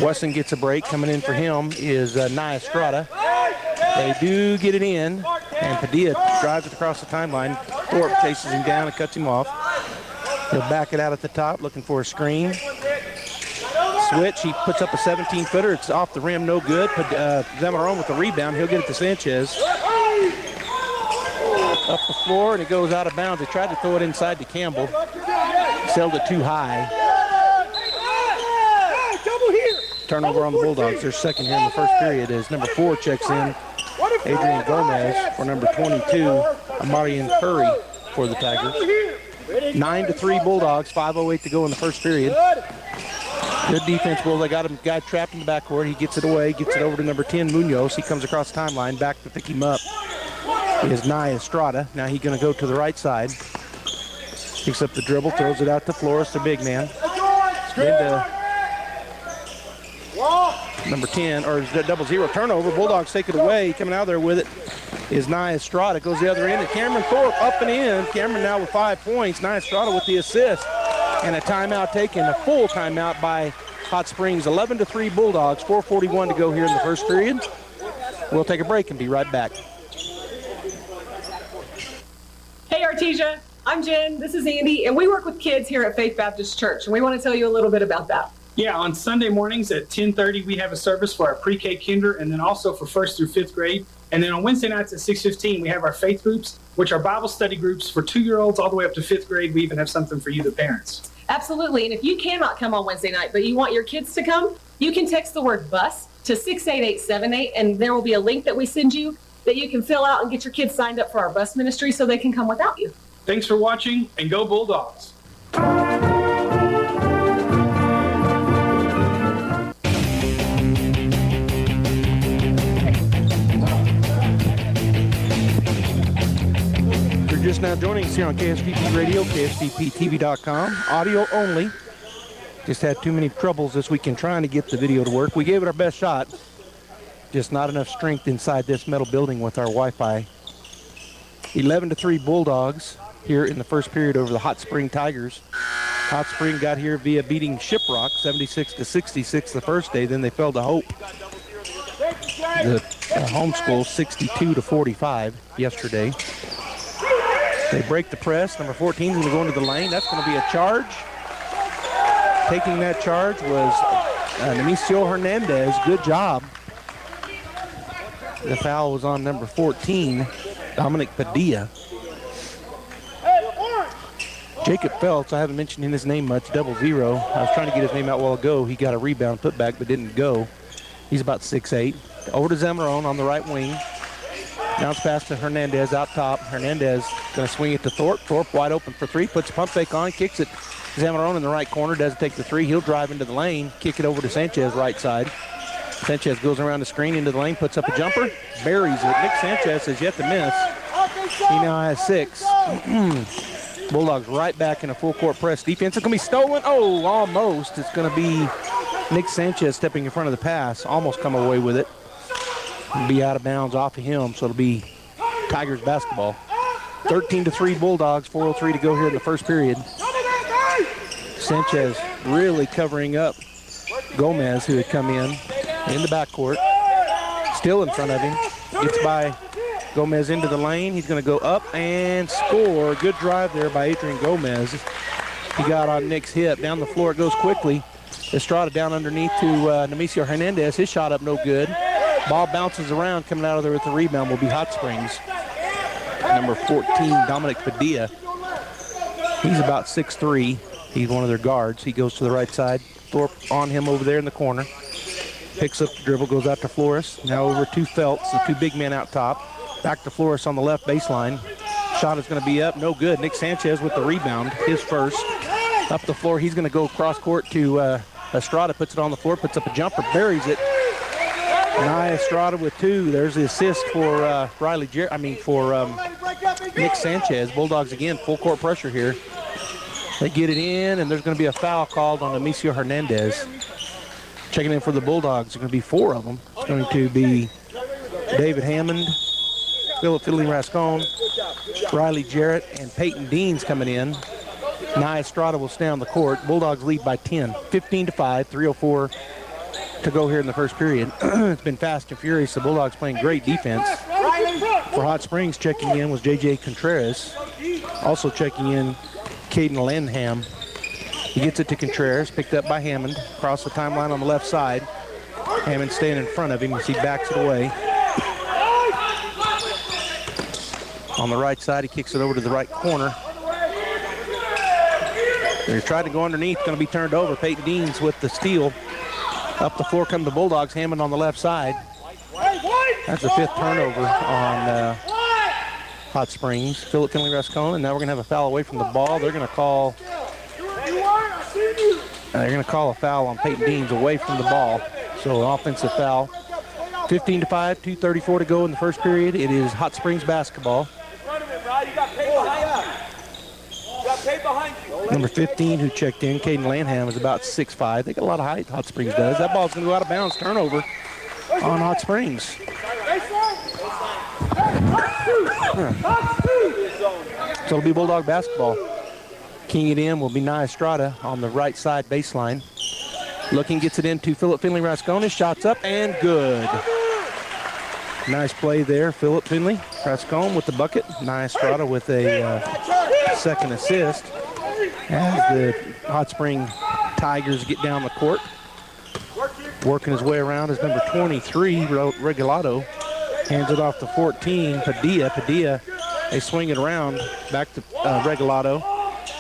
Wesson gets a break. Coming in for him is Nia Estrada. They do get it in, and Padilla drives it across the timeline. Thorpe chases him down and cuts him off. He'll back it out at the top, looking for a screen. Switch, he puts up a 17-footer. It's off the rim, no good. Zamarone with the rebound. He'll get it to Sanchez. Up the floor, and it goes out of bounds. They tried to throw it inside to Campbell. Sailed it too high. Turnover on the Bulldogs. Their second here in the first period as number 4 checks in. Adrian Gomez for number 22. Amarian Curry for the Tigers. 9-3 Bulldogs. 5:08 to go in the first period. Good defense, Bulls. They got him guy trapped in the backcourt. He gets it away, gets it over to number 10, Munoz. He comes across the timeline. Back to pick him up is Nia Estrada. Now he's going to go to the right side. Picks up the dribble, throws it out to Flores, the big man. Then to number 10, or double zero turnover. Bulldogs take it away. Coming out there with it is Nia Estrada. Goes the other end, and Cameron Thorpe up and in. Cameron now with 5 points. Nia Estrada with the assist. And a timeout taken, a full timeout by Hot Springs. 11-3 Bulldogs, 4:41 to go here in the first period. We'll take a break and be right back. Hey Artesia, I'm Jen, this is Andy, and we work with kids here at Faith Baptist Church, and we want to tell you a little bit about that. Yeah, on Sunday mornings at 10:30, we have a service for our pre-K kinder, and then also for 1st through 5th grade. And then on Wednesday nights at 6:15, we have our faith groups, which are Bible study groups for 2-year-olds all the way up to 5th grade. We even have something for you, the parents. Absolutely, and if you cannot come on Wednesday night, but you want your kids to come, you can text the word BUS to 68878, and there will be a link that we send you that you can fill out and get your kids signed up for our bus ministry so they can come without you. Thanks for watching, and go Bulldogs. Just now joining us here on KSVP Radio, KSVPTV.com. Audio only. Just had too many troubles this weekend trying to get the video to work. We gave it our best shot. Just not enough strength inside this metal building with our Wi-Fi. 11-3 Bulldogs here in the first period over the Hot Spring Tigers. Hot Spring got here via beating Shiprock 76-66 the first day. Then they fell to Hope, the home school, 62-45 yesterday. They break the press. Number 14 is going to go into the lane. That's going to be a charge. Taking that charge was Nemesio Hernandez. Good job. The foul was on number 14, Dominic Padilla. Jacob Phelps, I haven't mentioned his name much, 00. I was trying to get his name out a while ago. He got a rebound put back but didn't go. He's about 6'8". Over to Zamarone on the right wing. Bounce pass to Hernandez out top. Hernandez going to swing it to Thorpe. Thorpe wide open for 3. Puts a pump fake on. Kicks it. Zamarone in the right corner. Doesn't take the 3. He'll drive into the lane. Kick it over to Sanchez right side. Sanchez goes around the screen into the lane. Puts up a jumper. Buries it. Nick Sanchez has yet to miss. He now has 6. Bulldogs right back in a full court press defense. It's going to be stolen. Oh, almost. It's going to be Nick Sanchez stepping in front of the pass. Almost come away with it. It'll be out of bounds off of him, so it'll be Tigers basketball. 13-3 Bulldogs, 4:03 to go here in the first period. Sanchez really covering up Gomez, who had come in the backcourt. Still in front of him. Gets by Gomez into the lane. He's going to go up and score. Good drive there by Adrian Gomez. He got on Nick's hip. Down the floor it goes quickly. Estrada down underneath to Nemesio Hernandez. His shot up no good. Ball bounces around. Coming out of there with the rebound will be Hot Springs. Number 14, Dominic Padilla. He's about 6'3". He's one of their guards. He goes to the right side. Thorpe on him over there in the corner. Picks up the dribble, goes out to Flores. Now over to Phelps, the two big men out top. Back to Flores on the left baseline. Shot is going to be up, no good. Nick Sanchez with the rebound, his first. Up the floor, he's going to go cross court to Estrada, puts it on the floor, puts up a jumper, buries it. And Estrada with two. There's the assist for Nick Sanchez. Bulldogs again, full court pressure here. They get it in, and there's going to be a foul called on Nemesio Hernandez. Checking in for the Bulldogs, there's going to be four of them. It's going to be David Hammond, Philip Fiddling Rascon, Riley Jarrett, and Peyton Deans coming in. Nia Estrada will stay on the court. Bulldogs lead by 10, 15-5, 3:04 to go here in the first period. It's been fast and furious. The Bulldogs playing great defense. For Hot Springs, checking in was J.J. Contreras. Also checking in, Caden Lanham. He gets it to Contreras, picked up by Hammond. Across the timeline on the left side. Hammond staying in front of him as he backs it away. On the right side, he kicks it over to the right corner. They tried to go underneath, going to be turned over. Peyton Deans with the steal. Up the floor come the Bulldogs, Hammond on the left side. That's the fifth turnover on Hot Springs. Philip Finley Rascon, and now we're going to have a foul away from the ball. They're going to call a foul on Peyton Deans away from the ball. So an offensive foul. 15-5, 2:34 to go in the first period. It is Hot Springs basketball. Number 15 who checked in, Caden Lanham, is about 6'5". They got a lot of height, Hot Springs does. That ball's going to go out of bounds, turnover on Hot Springs. So it'll be Bulldog basketball. Keying it in will be Nia Estrada on the right side baseline. Looking, gets it into Philip Finley Rascon. His shot's up and good. Nice play there, Philip Finley Rascon with the bucket. Nia Estrada with a second assist. As the Hot Spring Tigers get down the court. Working his way around is number 23, Regalado. Hands it off to 14, Padilla. Padilla, they swing it around back to Regalado.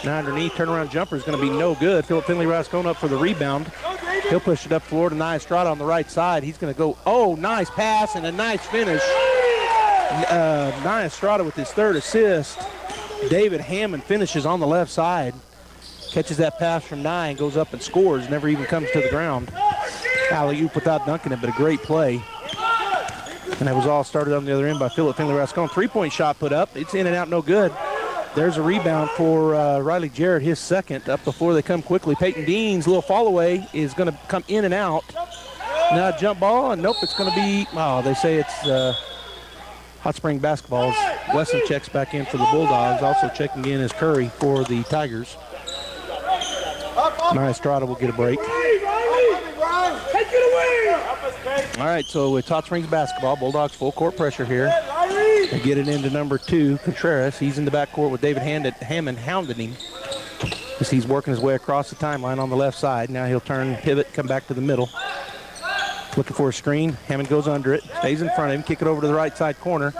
Now underneath, turnaround jumper is going to be no good. Philip Finley Rascon up for the rebound. He'll push it up floor to Nia Estrada on the right side. He's going to go, oh, nice pass and a nice finish. Nia Estrada with his third assist. David Hammond finishes on the left side. Catches that pass from Nia and goes up and scores. Never even comes to the ground. Alley-oop without dunking it, but a great play. And that was all started on the other end by Philip Finley Rascon. Three-point shot put up. It's in and out, no good. There's a rebound for Riley Jarrett, his second. Up before they come quickly. Peyton Deans, little fall away, is going to come in and out. Now jump ball, and nope, it's going to be, they say it's Hot Spring basketballs. Wesson checks back in for the Bulldogs. Also checking in is Curry for the Tigers. Nia Estrada will get a break. All right, so it's Hot Springs basketball. Bulldogs full court pressure here. They get it into number 2, Contreras. He's in the backcourt with David Hammond hounding him as he's working his way across the timeline on the left side. Now he'll turn, pivot, come back to the middle. Looking for a screen. Hammond goes under it, stays in front of him, kick it over to the right side corner.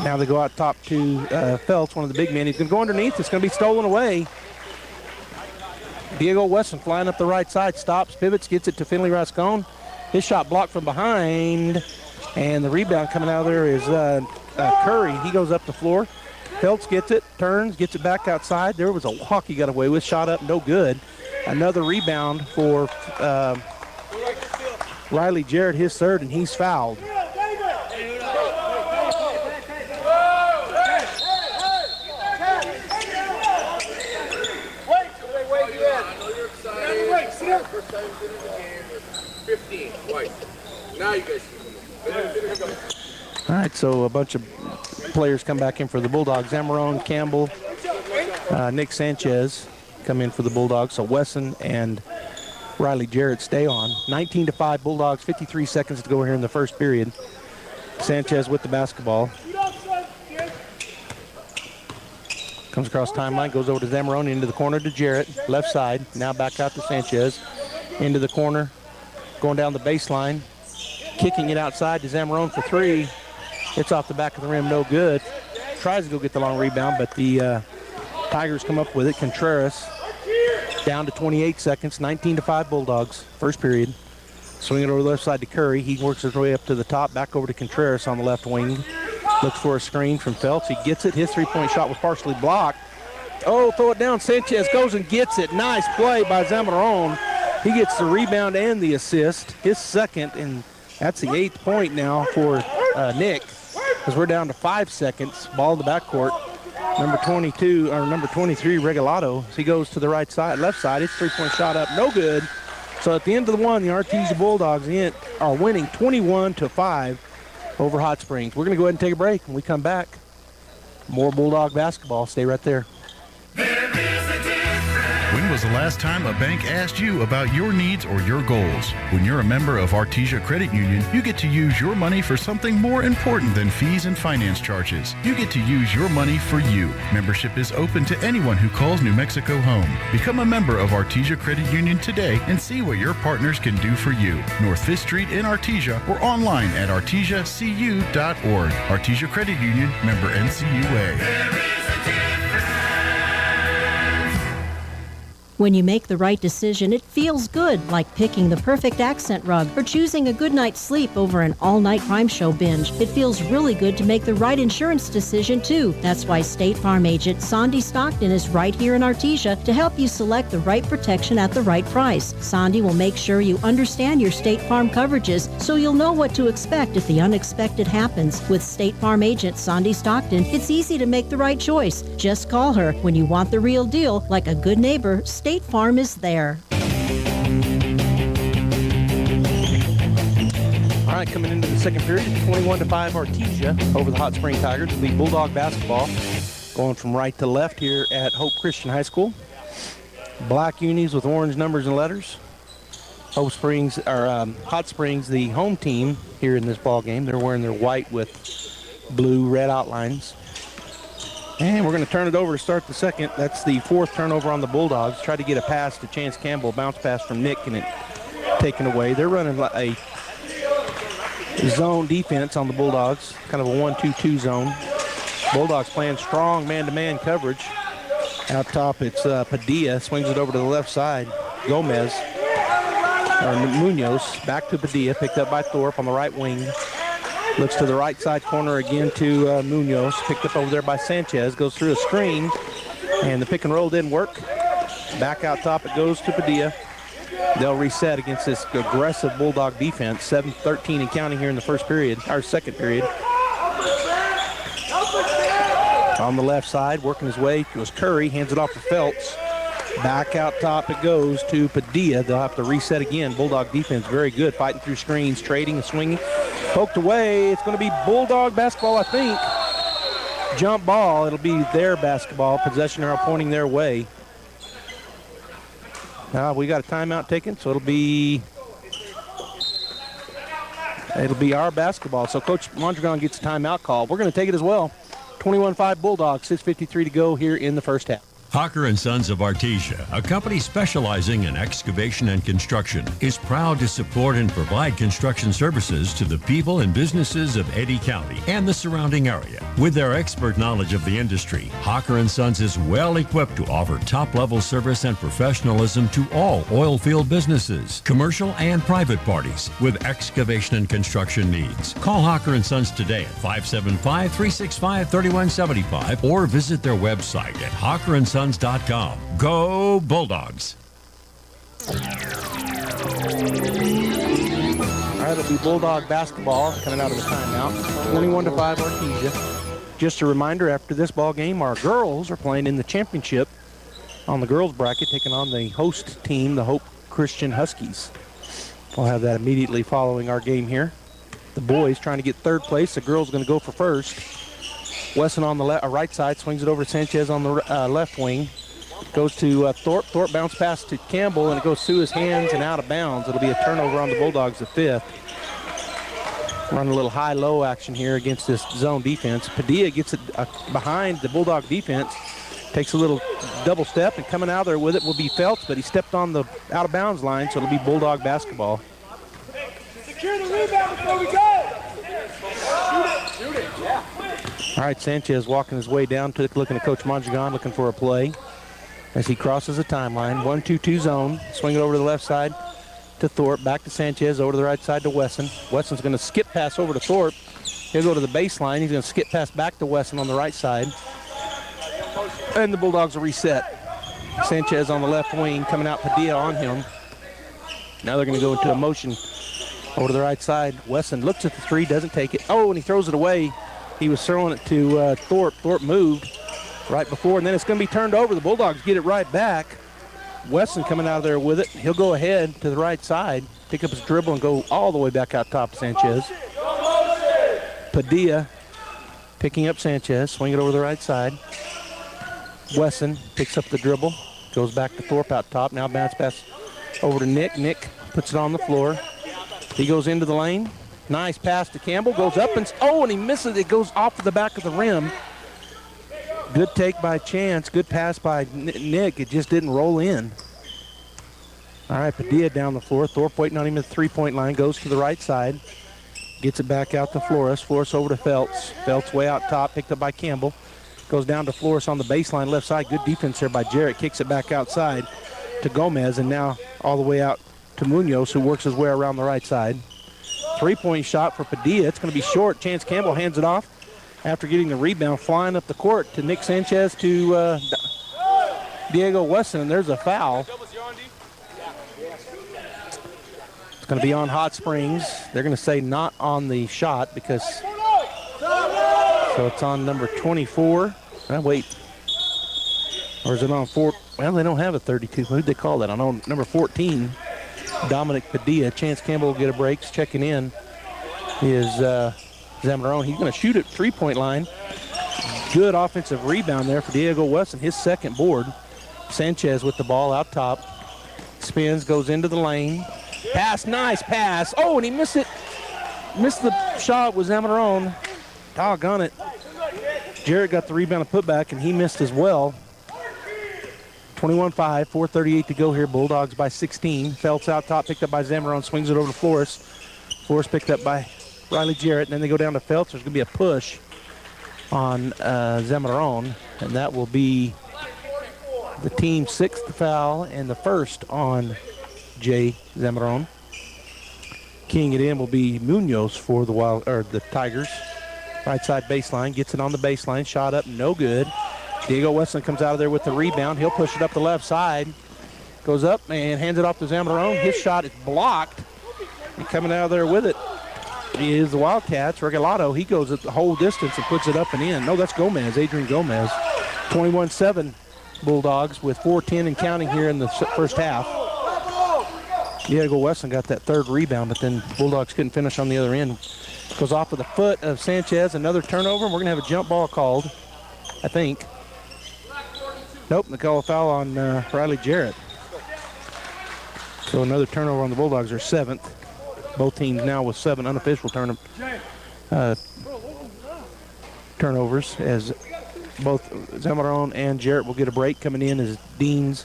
Now they go out top to Phelps, one of the big men. He's going to go underneath. It's going to be stolen away. Diego Wesson flying up the right side, stops, pivots, gets it to Finley Rascon. His shot blocked from behind, and the rebound coming out of there is Curry. He goes up the floor. Phelps gets it, turns, gets it back outside. There was a walk he got away with, shot up, no good. Another rebound for Riley Jarrett, his third, and he's fouled. 15, twice. Now you guys can. All right, so a bunch of players come back in for the Bulldogs. Zamarone, Campbell, Nick Sanchez come in for the Bulldogs. So Wesson and Riley Jarrett stay on. 19-5 Bulldogs, 53 seconds to go here in the first period. Sanchez with the basketball. Comes across timeline, goes over to Zamarone, into the corner to Jarrett, left side. Now back out to Sanchez, into the corner, going down the baseline, kicking it outside to Zamarone for three. It's off the back of the rim, no good. Tries to go get the long rebound, but the Tigers come up with it. Contreras down to 28 seconds, 19-5 Bulldogs, first period. Swing it over the left side to Curry. He works his way up to the top, back over to Contreras on the left wing. Looks for a screen from Phelps. He gets it. His three-point shot was partially blocked. Oh, throw it down. Sanchez goes and gets it. Nice play by Zamarone. He gets the rebound and the assist, his second, and that's the 8th point now for Nick, because we're down to 5 seconds. Ball in the backcourt. Number 22, or number 23, Regalado. He goes to the right side, left side. His three-point shot up, no good. So at the end of the one, the Artesia Bulldogs are winning 21-5 over Hot Springs. We're going to go ahead and take a break. When we come back, more Bulldog basketball. Stay right there. When was the last time a bank asked you about your needs or your goals? When you're a member of Artesia Credit Union, you get to use your money for something more important than fees and finance charges. You get to use your money for you. Membership is open to anyone who calls New Mexico home. Become a member of Artesia Credit Union today and see what your partners can do for you. North 5th Street in Artesia or online at artesiacu.org. Artesia Credit Union, member NCUA. When you make the right decision, it feels good, like picking the perfect accent rug or choosing a good night's sleep over an all-night crime show binge. It feels really good to make the right insurance decision, too. That's why State Farm agent Sandy Stockton is right here in Artesia to help you select the right protection at the right price. Sandy will make sure you understand your State Farm coverages so you'll know what to expect if the unexpected happens. With State Farm agent Sandy Stockton, it's easy to make the right choice. Just call her when you want the real deal. Like a good neighbor, State Farm is there. All right, coming into the second period, 21-5 Artesia over the Hot Spring Tigers. The Bulldog basketball going from right to left here at Hope Christian High School. Black unis with orange numbers and letters. Hot Springs, the home team here in this ball game. They're wearing their white with blue red outlines. And we're going to turn it over to start the second. That's the 4th turnover on the Bulldogs. Tried to get a pass to Chance Campbell, bounce pass from Nick, and it taken away. They're running a zone defense on the Bulldogs, kind of a 1-2-2 zone. Bulldogs playing strong man-to-man coverage. Out top, it's Padilla, swings it over to the left side. Munoz, back to Padilla, picked up by Thorpe on the right wing. Looks to the right side corner again to Munoz. Picked up over there by Sanchez. Goes through a screen. And the pick and roll didn't work. Back out top it goes to Padilla. They'll reset against this aggressive Bulldog defense. 7-13 and counting here in the first period, or second period. On the left side, working his way, goes Curry. Hands it off to Phelps. Back out top it goes to Padilla. They'll have to reset again. Bulldog defense very good. Fighting through screens, trading and swinging. Poked away. It's going to be Bulldog basketball, I think. Jump ball. It'll be their basketball. Possession arrow pointing their way. Now we got a timeout taken, so it'll be our basketball. So Coach Mondragon gets a timeout call. We're going to take it as well. 21-5 Bulldogs. 6:53 to go here in the first half. Hocker & Sons of Artesia, a company specializing in excavation and construction, is proud to support and provide construction services to the people and businesses of Eddy County and the surrounding area. With their expert knowledge of the industry, Hocker & Sons is well equipped to offer top-level service and professionalism to all oil field businesses, commercial and private parties with excavation and construction needs. Call Hocker & Sons today at 575-365-3175 or visit their website at hockerandsons.com. Go Bulldogs! All right, it'll be Bulldog basketball coming out of the timeout. 21-5 Artesia. Just a reminder, after this ball game, our girls are playing in the championship on the girls bracket, taking on the host team, the Hope Christian Huskies. We'll have that immediately following our game here. The boys trying to get third place. The girls going to go for first. Wesson on the right side, swings it over to Sanchez on the left wing. Goes to Thorpe. Thorpe bounce pass to Campbell, and it goes through his hands and out of bounds. It'll be a turnover on the Bulldogs, the 5th. Running a little high-low action here against this zone defense. Padilla gets it behind the Bulldog defense. Takes a little double step, and coming out there with it will be Phelps, but he stepped on the out-of-bounds line, so it'll be Bulldog basketball. Secure the rebound before we go. Shoot it, yeah. All right, Sanchez walking his way down, looking at Coach Mondragon, looking for a play as he crosses the timeline. 1-2-2 zone. Swing it over to the left side to Thorpe. Back to Sanchez, over to the right side to Wesson. Wesson's going to skip pass over to Thorpe. He'll go to the baseline. He's going to skip pass back to Wesson on the right side. And the Bulldogs will reset. Sanchez on the left wing, coming out Padilla on him. Now they're going to go into a motion over to the right side. Wesson looks at the three, doesn't take it. Oh, and he throws it away. He was throwing it to Thorpe. Thorpe moved right before, and then it's going to be turned over. The Bulldogs get it right back. Wesson coming out of there with it. He'll go ahead to the right side, pick up his dribble, and go all the way back out top to Sanchez. Padilla picking up Sanchez, swing it over the right side. Wesson picks up the dribble, goes back to Thorpe out top. Now bounce pass over to Nick. Nick puts it on the floor. He goes into the lane. Nice pass to Campbell. Goes up and he misses. It goes off the back of the rim. Good take by Chance. Good pass by Nick. It just didn't roll in. All right, Padilla down the floor. Thorpe waiting on him at the three-point line. Goes to the right side. Gets it back out to Flores. Flores over to Phelps. Phelps way out top. Picked up by Campbell. Goes down to Flores on the baseline left side. Good defense here by Jarrett. Kicks it back outside to Gomez, and now all the way out to Munoz, who works his way around the right side. Three-point shot for Padilla. It's going to be short. Chance Campbell hands it off after getting the rebound, flying up the court to Nick Sanchez to Diego Wesson, and there's a foul. It's going to be on Hot Springs. They're going to say not on the shot because so it's on number 24. Wait. Or is it on 4? Well, they don't have a 32. Who'd they call that? I know number 14, Dominic Padilla. Chance Campbell will get a break. Checking in is Zamarone. He's going to shoot at three-point line. Good offensive rebound there for Diego Wesson, his second board. Sanchez with the ball out top. Spins, goes into the lane. Pass, nice pass. Oh, and he missed it. Missed the shot with Zamarone. Doggone it. Jarrett got the rebound and putback, and he missed as well. 21-5, 4:38 to go here. Bulldogs by 16. Phelps out top, picked up by Zamarone, swings it over to Flores. Flores picked up by Riley Jarrett, and then they go down to Phelps. There's going to be a push on Zamarone, and that will be the team's sixth foul and the first on Jay Zamarone. Keying it in will be Munoz for the Tigers. Right side baseline, gets it on the baseline, shot up, no good. Diego Wesson comes out of there with the rebound. He'll push it up the left side. Goes up and hands it off to Zamarone. His shot is blocked. And coming out of there with it is the Wildcats. Regalado, he goes at the whole distance and puts it up and in. No, that's Gomez, Adrian Gomez. 21-7 Bulldogs with 4:10 and counting here in the first half. Diego Wesson got that third rebound, but then Bulldogs couldn't finish on the other end. Goes off with the foot of Sanchez. Another turnover, and we're going to have a jump ball called, I think. Nope, they call a foul on Riley Jarrett. So another turnover on the Bulldogs, their seventh. Both teams now with 7 unofficial turnovers, as both Zamarone and Jarrett will get a break. Coming in as Deans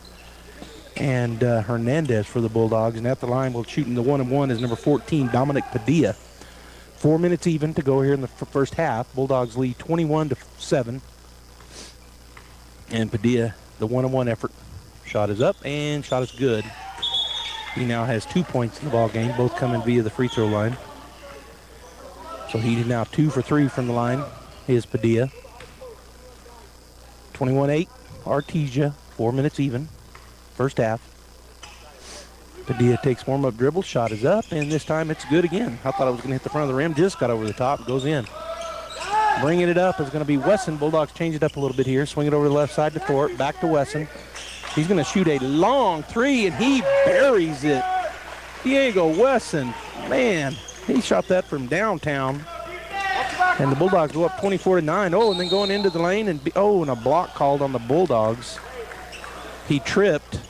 and Hernandez for the Bulldogs. And at the line, we'll shooting the 1-and-1 is number 14, Dominic Padilla. 4 minutes even to go here in the first half. Bulldogs lead 21-7. And Padilla, the 1-on-1 effort. Shot is up and shot is good. He now has 2 points in the ball game, both coming via the free throw line. So he's now 2 for 3 from the line. Here's Padilla. 21-8, Artesia, 4 minutes even. First half. Padilla takes warm-up dribble, shot is up, and this time it's good again. I thought it was going to hit the front of the rim, just got over the top, goes in. Bringing it up is going to be Wesson. Bulldogs change it up a little bit here. Swing it over to the left side to Thorpe. Back to Wesson. He's going to shoot a long three, and he buries it. Diego Wesson, man, he shot that from downtown. And the Bulldogs go up 24-9. Oh, and then going into the lane, and a block called on the Bulldogs. He tripped.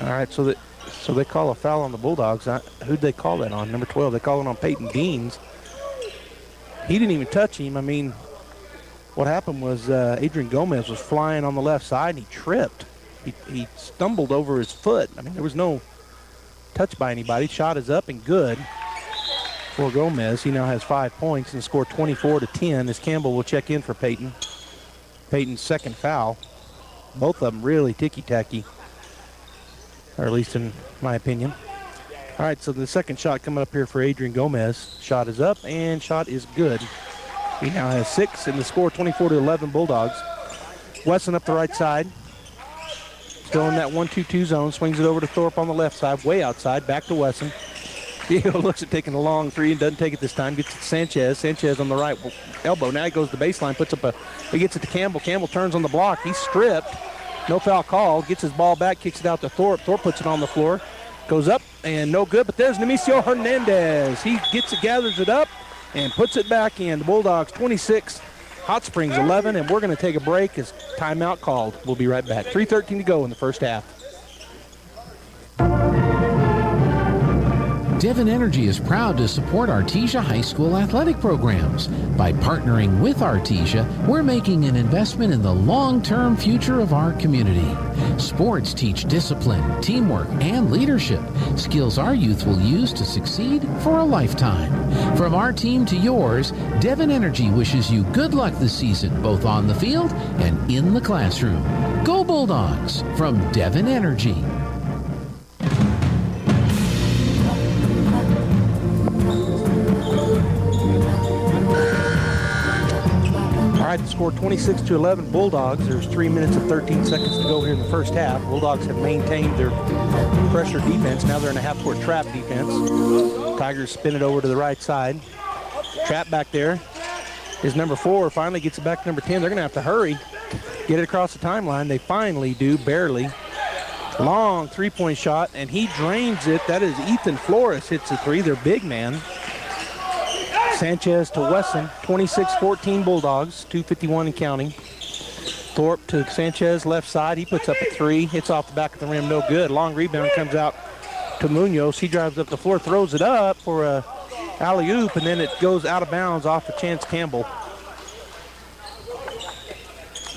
All right, so they call a foul on the Bulldogs. Who'd they call that on? Number 12. They call it on Peyton Deans. He didn't even touch him. I mean, what happened was Adrian Gomez was flying on the left side, and he tripped. He stumbled over his foot. I mean, there was no touch by anybody. Shot is up and good for Gomez. He now has 5 points and scored 24-10 as Campbell will check in for Peyton. Peyton's second foul. Both of them really ticky-tacky, or at least in my opinion. All right, so the second shot coming up here for Adrian Gomez. Shot is up, and shot is good. He now has 6, and the score 24-11 Bulldogs. Wesson up the right side. Still in that 1-2-2 zone. Swings it over to Thorpe on the left side, way outside, back to Wesson. Diego looks at taking a long three and doesn't take it this time. Gets it to Sanchez. Sanchez on the right elbow. Now he goes to the baseline, he gets it to Campbell. Campbell turns on the block. He's stripped. No foul called. Gets his ball back, kicks it out to Thorpe. Thorpe puts it on the floor. Goes up and no good, but there's Nemesio Hernandez. He gets it, gathers it up, and puts it back in. The Bulldogs 26, Hot Springs 11, and we're going to take a break as timeout called. We'll be right back. 3:13 to go in the first half. Devon Energy is proud to support Artesia High School athletic programs. By partnering with Artesia, we're making an investment in the long-term future of our community. Sports teach discipline, teamwork, and leadership, skills our youth will use to succeed for a lifetime. From our team to yours, Devon Energy wishes you good luck this season, both on the field and in the classroom. Go Bulldogs from Devon Energy. All right, the score 26-11 Bulldogs. There's 3 minutes and 13 seconds to go here in the first half. Bulldogs have maintained their pressure defense. Now they're in a half-court trap defense. Tigers spin it over to the right side. Trap back there is number 4. Finally gets it back to number 10. They're going to have to hurry, get it across the timeline. They finally do, barely. Long three-point shot, and he drains it. That is Ethan Flores hits the three, their big man. Sanchez to Wesson, 26-14 Bulldogs, 2:51 and counting. Thorpe to Sanchez, left side. He puts up a three. Hits off the back of the rim, no good. Long rebound comes out to Munoz. He drives up the floor, throws it up for a alley-oop, and then it goes out of bounds off of Chance Campbell.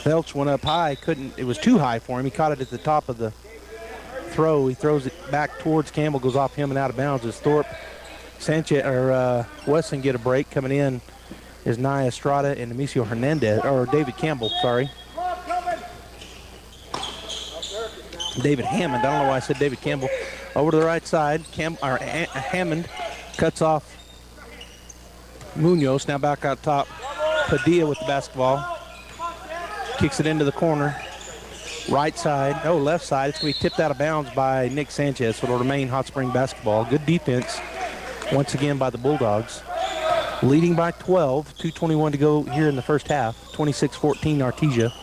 Felch went up high. It was too high for him. He caught it at the top of the throw. He throws it back towards Campbell, goes off him and out of bounds as Thorpe. Sanchez or Wesson get a break. Coming in is Nia Estrada and Nemesio Hernandez, or David Campbell, sorry. David Hammond. I don't know why I said David Campbell. Over to the right side. Hammond cuts off Munoz. Now back out top. Padilla with the basketball. Kicks it into the corner. Right side. Oh, left side. It's going to be tipped out of bounds by Nick Sanchez, so it'll remain Hot Spring basketball. Good defense once again by the Bulldogs. Leading by 12. 2:21 to go here in the first half. 26-14 Artesia.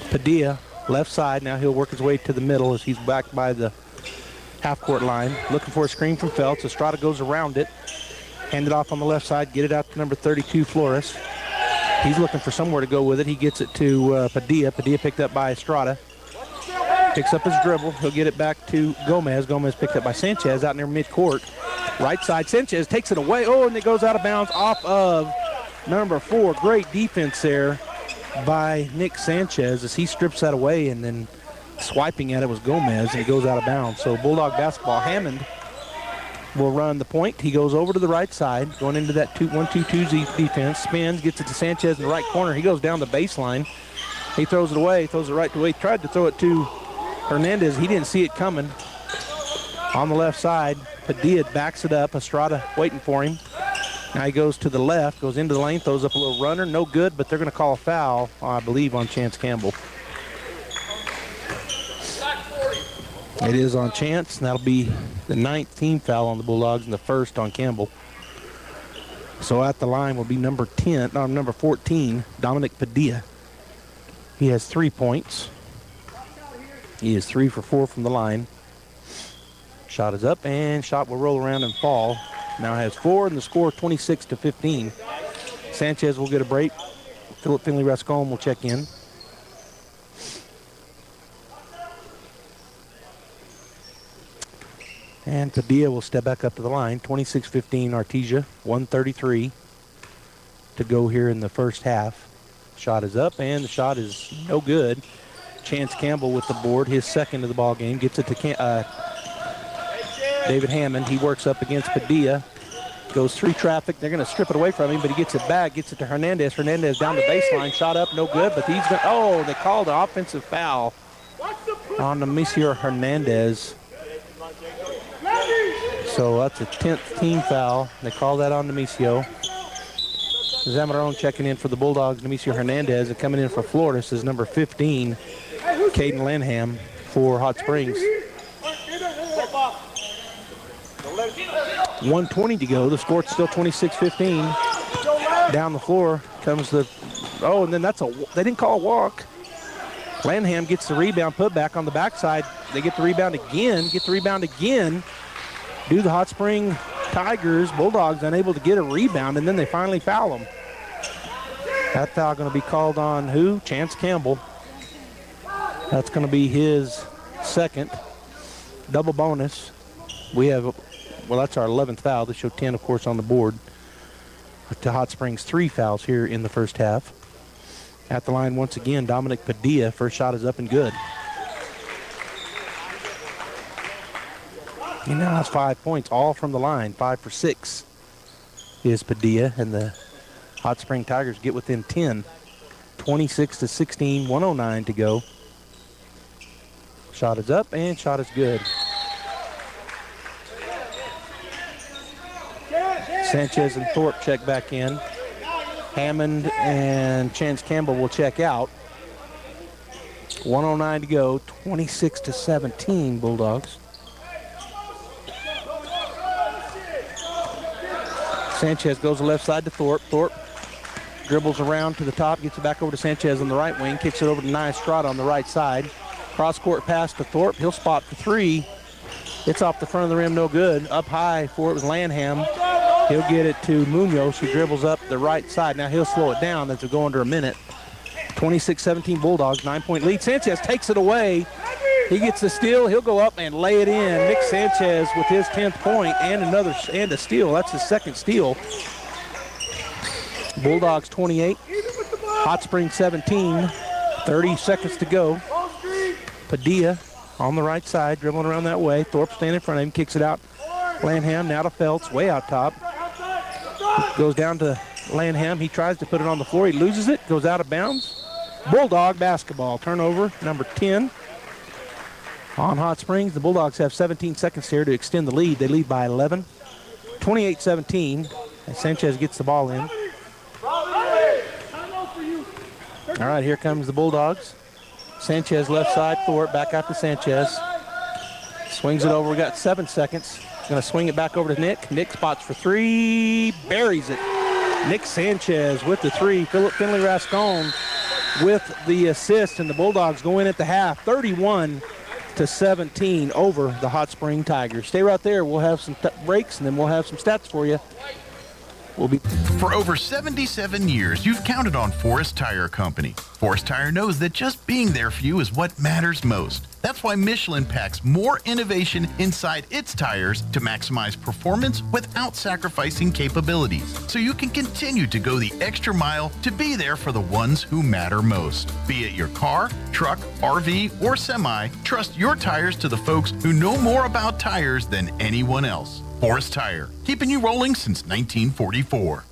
Padilla, left side. Now he'll work his way to the middle as he's back by the half-court line. Looking for a screen from Feltz. Estrada goes around it. Hand it off on the left side. Get it out to number 32, Flores. He's looking for somewhere to go with it. He gets it to Padilla. Padilla picked up by Estrada. Picks up his dribble. He'll get it back to Gomez. Gomez picked up by Sanchez out near midcourt. Right side, Sanchez takes it away. Oh, and it goes out of bounds off of number 4. Great defense there by Nick Sanchez as he strips that away, and then swiping at it was Gomez, and it goes out of bounds. So Bulldog basketball. Hammond will run the point. He goes over to the right side, going into that 1-2-2 defense. Spins, gets it to Sanchez in the right corner. He goes down the baseline. He throws it away, throws it right away. He tried to throw it to Hernandez. He didn't see it coming. On the left side, Padilla backs it up. Estrada waiting for him. Now he goes to the left, goes into the lane, throws up a little runner. No good, but they're going to call a foul, I believe, on Chance Campbell. It is on Chance, and that'll be the 9th team foul on the Bulldogs and the first on Campbell. So at the line will be number 14, Dominic Padilla. He has 3 points. He is 3 for 4 from the line. Shot is up, and shot will roll around and fall. Now has 4, and the score 26-15. Sanchez will get a break. Philip Finley Rascon will check in. And Padilla will step back up to the line. 26-15 Artesia, 1:33 to go here in the first half. Shot is up, and the shot is no good. Chance Campbell with the board, his second of the ball game. Gets it to David Hammond. He works up against Padilla. Goes through traffic. They're going to strip it away from him, but he gets it back. Gets it to Hernandez. Hernandez down the baseline. Shot up, no good, but he's going to... Oh, they called an offensive foul on Nemesio Hernandez. So that's a 10th team foul. They call that on Nemesio. Zamarone checking in for the Bulldogs. Nemesio Hernandez. And coming in for Florida is number 15, Caden Lanham for Hot Springs. 1:20 to go. The score's still 26-15. Down the floor comes the... Oh, and then that's a... They didn't call a walk. Lanham gets the rebound, put back on the backside. They get the rebound again. Do the Hot Spring Tigers, Bulldogs, unable to get a rebound, and then they finally foul them. That foul going to be called on who? Chance Campbell. That's going to be his second. Double bonus. We have, well, that's our 11th foul. They show 10, of course, on the board. To Hot Springs, 3 fouls here in the first half. At the line once again, Dominic Padilla. First shot is up and good. He now has 5 points, all from the line. 5 for 6 is Padilla, and the Hot Spring Tigers get within 10. 26-16, 1:09 to go. Shot is up, and shot is good. Sanchez and Thorpe check back in. Hammond and Chance Campbell will check out. 1:09 to go, 26-17 Bulldogs. Sanchez goes the left side to Thorpe. Thorpe dribbles around to the top, gets it back over to Sanchez on the right wing, kicks it over to Nia Strada on the right side. Cross-court pass to Thorpe. He'll spot for 3. It's off the front of the rim, no good. Up high for it was Lanham. He'll get it to Munoz, who dribbles up the right side. Now he'll slow it down as we go under a minute. 26-17 Bulldogs, 9-point lead. Sanchez takes it away. He gets the steal. He'll go up and lay it in. Nick Sanchez with his 10th point and a steal. That's his second steal. Bulldogs 28, Hot Springs 17. 30 seconds to go. Padilla on the right side, dribbling around that way. Thorpe standing in front of him, kicks it out. Lanham now to Feltz, way out top. Goes down to Lanham. He tries to put it on the floor. He loses it, goes out of bounds. Bulldog basketball. Turnover, number 10. On Hot Springs, the Bulldogs have 17 seconds here to extend the lead. They lead by 11. 28-17. And Sanchez gets the ball in. All right, here comes the Bulldogs. Sanchez left side, Thorpe back out to Sanchez. Swings it over. We got 7 seconds. Going to swing it back over to Nick. Nick spots for 3, buries it. Nick Sanchez with the 3. Philip Finley Rascon with the assist, and the Bulldogs go in at the half, 31-17 over the Hot Spring Tigers. Stay right there. We'll have some breaks, and then we'll have some stats for you. For over 77 years, you've counted on Forest Tire Company. Forest Tire knows that just being there for you is what matters most. That's why Michelin packs more innovation inside its tires to maximize performance without sacrificing capabilities, so you can continue to go the extra mile to be there for the ones who matter most. Be it your car, truck, RV, or semi, trust your tires to the folks who know more about tires than anyone else. Forest Tire, keeping you rolling since 1944.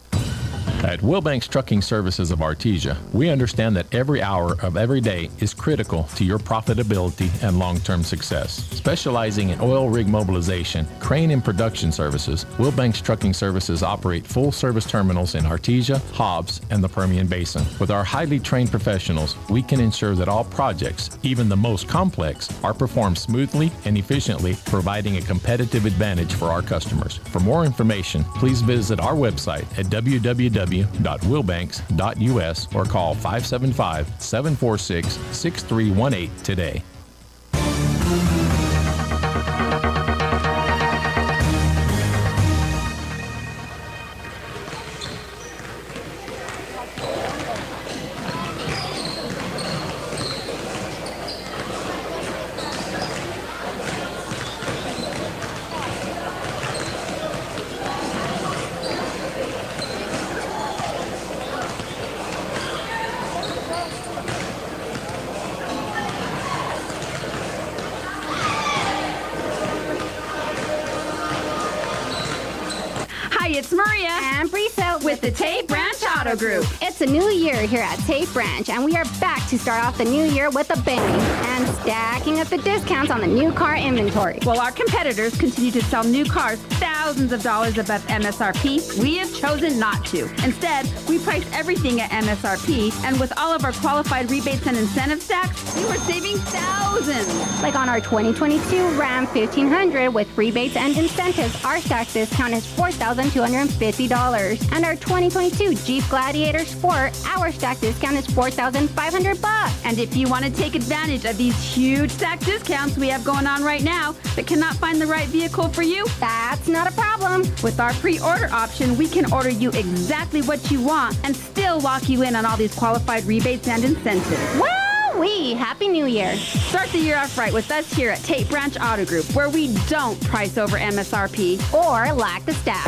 At Wilbanks Trucking Services of Artesia, we understand that every hour of every day is critical to your profitability and long-term success. Specializing in oil rig mobilization, crane and production services, Wilbanks Trucking Services operate full-service terminals in Artesia, Hobbs, and the Permian Basin. With our highly trained professionals, we can ensure that all projects, even the most complex, are performed smoothly and efficiently, providing a competitive advantage for our customers. For more information, please visit our website at www.wilbanks.com. www.willbanks.us or call 575-746-6318 today. It's Maria and Brisa with the Tate Branch Auto Group. It's a new year here at Tate Branch, and we are back to start off the new year with a bang and stacking up the discounts on the new car inventory. While our competitors continue to sell new cars thousands of dollars above MSRP, we have chosen not to. Instead, we price everything at MSRP, and with all of our qualified rebates and incentive stacks, you are saving thousands. Like on our 2022 Ram 1500 with rebates and incentives, our stack discount is $4,250. And our 2022 Jeep Gladiator Sport, our stack discount is $4,500. And if you want to take advantage of these huge stack discounts we have going on right now, but cannot find the right vehicle for you, that's not a problem. With our pre-order option, we can order you exactly what you want and still lock you in on all these qualified rebates and incentives. Woo-wee! Happy New Year. Start the year off right with us here at Tate Branch Auto Group, where we don't price over MSRP or lack the staff.